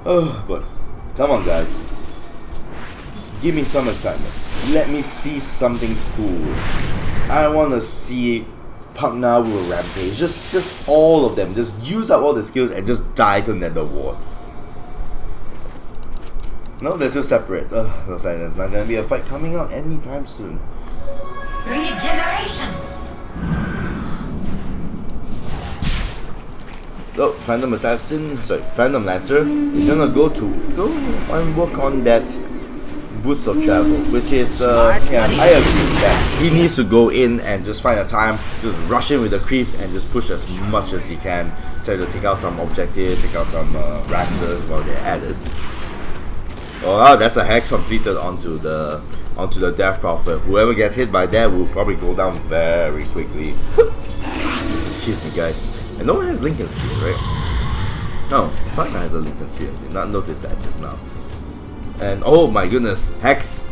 [SPEAKER 1] Oh, but come on, guys. Give me some excitement. Let me see something cool. I want to see Pagna will rampage. Just all of them. Just use up all the skills and just die to Nether Ward. No, they're too separate. Looks like there's not gonna be a fight coming out anytime soon.
[SPEAKER 5] Regeneration.
[SPEAKER 1] So, Phantom Lancer is gonna go and work on that Boots of Travel, which is I agree with that. He needs to go in and just find a time, just rush in with the creeps and just push as much as he can. Try to take out some objectives, take out some Raxes while they're at it. Oh wow, that's a hex completed onto the Death Prophet. Whoever gets hit by that will probably go down very quickly. Excuse me, guys. And no one has Lincoln Sphere, right? No, Pagna has a Lincoln Sphere. Did not notice that just now. And oh my goodness, hex!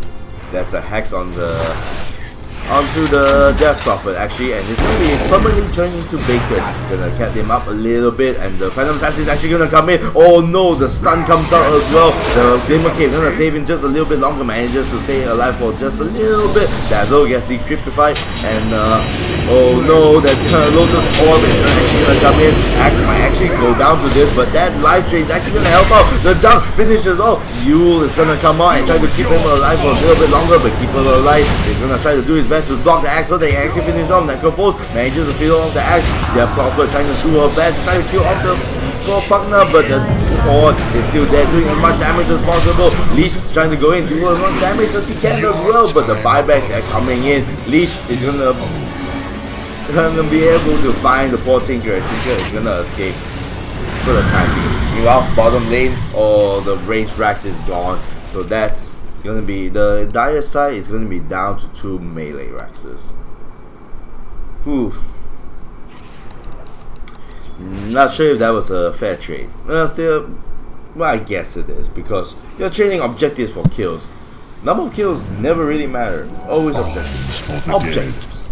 [SPEAKER 1] That's a hex onto the Death Prophet actually, and it's gonna be permanently turned into bacon. Gonna cat him up a little bit, and the Phantom Assassin is actually gonna come in. Oh no, the stun comes out as well. The Glimmer Cave gonna save him just a little bit longer, manages to stay alive for just a little bit. Dazzle gets decryptified, and oh no, that Lotus Orb is actually gonna come in. Axe might actually go down to this, but that life drain is actually gonna help out. The jump finishes off. Yule is gonna come out and try to keep him alive for a little bit longer, but keep him alive. He's gonna try to do his best to block the axe so they actually finish off. Necrophos manages to feel off the axe. Their Prophet trying to do her best, trying to kill off the Pagna, but the Horde is still there doing as much damage as possible. Leech is trying to go in, do as much damage as he can as well, but the buybacks are coming in. Leech is gonna be able to find the poor Tinker, and Tinker is gonna escape for the time being. Meanwhile, bottom lane, all the ranged Rax is gone, so that's gonna be the dire side is gonna be down to 2 melee Raxes. Oof. Not sure if that was a fair trade. Still, well, I guess it is because you're trading objectives for kills. Number of kills never really matter. Always objectives. Objectives.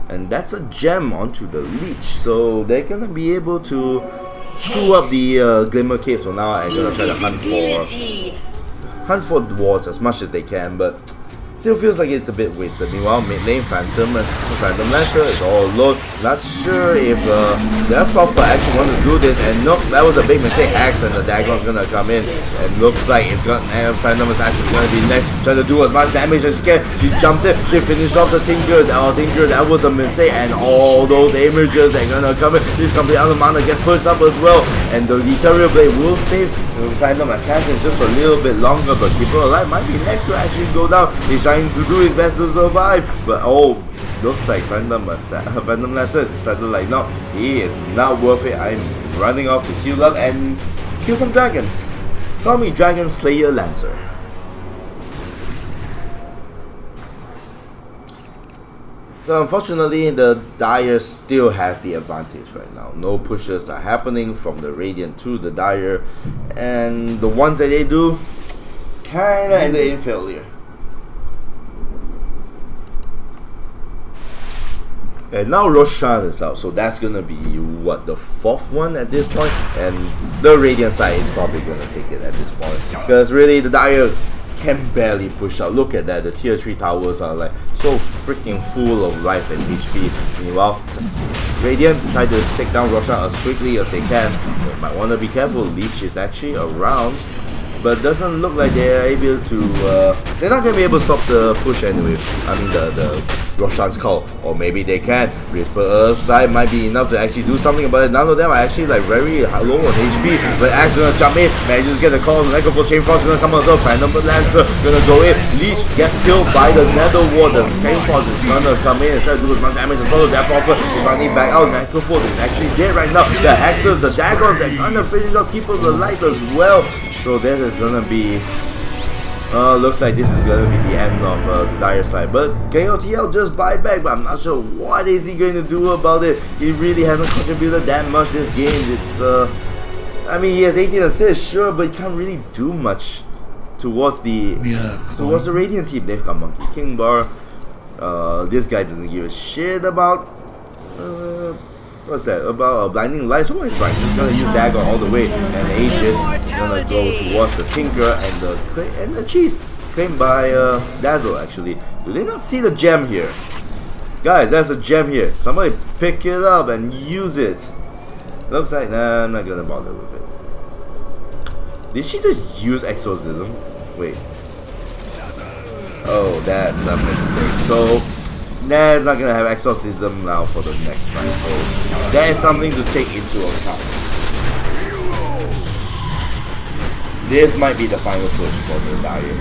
[SPEAKER 1] And that's a gem onto the Leech, so they're gonna be able to screw up the Glimmer Caves for now and gonna try to hunt for dwarves as much as they can, but still feels like it's a bit wasted. Meanwhile, mid lane Phantom Lancer is all alone. Not sure if their Prophet actually want to do this, and nope, that was a big mistake. Axe and the Dagon's gonna come in, and looks like it's gonna Phantom Assassin is gonna be next, trying to do as much damage as she can. She jumps in, she finished off the Tinker. Tinker, that was a mistake, and all those images are gonna come in. This complete out of mana gets pushed up as well, and the Ethereal Blade will save Phantom Assassin just for a little bit longer, but Keeper Alive might be next to actually go down. He's trying to do his best to survive, but oh, looks like Phantom Lancer decided like, no, he is not worth it. I'm running off to heal up and kill some dragons. Call me Dragon Slayer Lancer. So unfortunately, the Dire still has the advantage right now. No pushes are happening from the Radiant to the Dire, and the ones that they do, kinda ended in failure. And now Roshan is out, so that's gonna be what, the 4th one at this point, and the Radiant side is probably gonna take it at this point, because really the Dire can barely push out. Look at that, the tier 3 towers are like so freaking full of life and HP. Meanwhile, Radiant try to take down Roshan as quickly as they can. They might want to be careful. Leech is actually around, but doesn't look like they're able to. They're not gonna be able to stop the push anyway. I mean the Roshan's call, or maybe they can. Reaper's side might be enough to actually do something about it. None of them are actually like very low on HP. But Axe gonna jump in, manages to get the call. Necrophos Chain Frost gonna come as well. Phantom Lancer gonna go in. Leech gets killed by the Nether Ward. The Chain Frost is gonna come in and try to do as much damage as well. That Prophet is finally back out. Necrophos is actually dead right now. The Hexers, the Dagons, they're gonna finish off Keepers alive as well. So this is gonna be. Looks like this is gonna be the end of the Dire side, but KOTL just buy back, but I'm not sure what is he going to do about it. He really hasn't contributed that much this game. It's I mean, he has 18 assists, sure, but he can't really do much towards the Radiant team. They've got Monkey King Bar. This guy doesn't give a shit about what's that? About Blinding Light. So what is Blind? He's gonna use Dagger all the way, and Aegis is gonna go towards the Tinker and the Cheese, claimed by Dazzle. Actually, do they not see the gem here? Guys, there's a gem here. Somebody pick it up and use it. Looks like nah, I'm not gonna bother with it. Did she just use Exorcism? Wait. Oh, that's a mistake. So. Nah, not gonna have Exorcism now for the next fight, so that is something to take into account. This might be the final push for the Dire.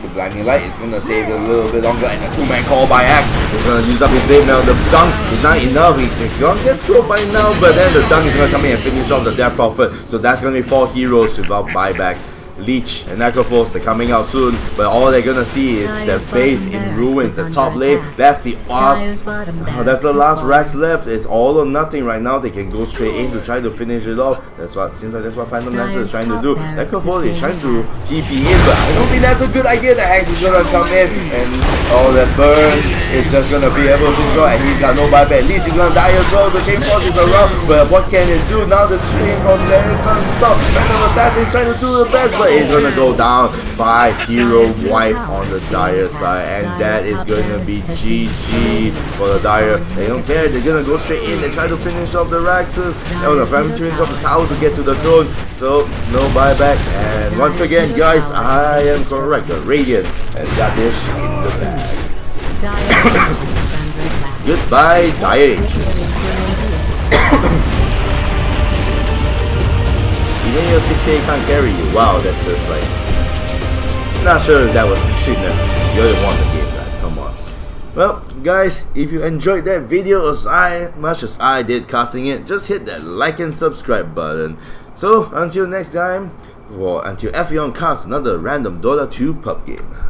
[SPEAKER 1] The Blinding Light is gonna save it a little bit longer, and the 2-man call by Axe is gonna use up his blade now. The dunk is not enough. He's gonna get slowed by now, but then the dunk is gonna come in and finish off the Death Prophet. So that's gonna be 4 heroes without buyback. Leech and Necrophos, they're coming out soon, but all they're gonna see is their base in ruins. The top lane, that's the last, that's the last racks left. It's all or nothing right now. They can go straight in to try to finish it off. That's what seems like that's what Phantom Lancer is trying to do. Necrophos is trying to TP in, but I don't think that's a good idea. The Hex is gonna come in, and all that burn is just gonna be able to go, and he's got no buyback. Leech is gonna die as well. The Chain Force is around, but what can it do now? The Chain Force there is gonna stop. Phantom Assassin is trying to do the best, but it's gonna go down. 5 hero wipe on the Dire side, and that is gonna be GG for the Dire. They don't care, they're gonna go straight in and try to finish off the Raxus. Oh no, finish off the towers to get to the throne, so no buyback. And once again, guys, I am correct. The Radiant has got this in the bag. Goodbye, Dire. Even your 68 can't carry you. Wow, that's just like... Not sure if that was actually necessary. You're the one that game, guys. Come on. Well, guys, if you enjoyed that video as much as I did casting it, just hit that like and subscribe button. So, until next time, until Ephyon casts another random Dota 2 pub game.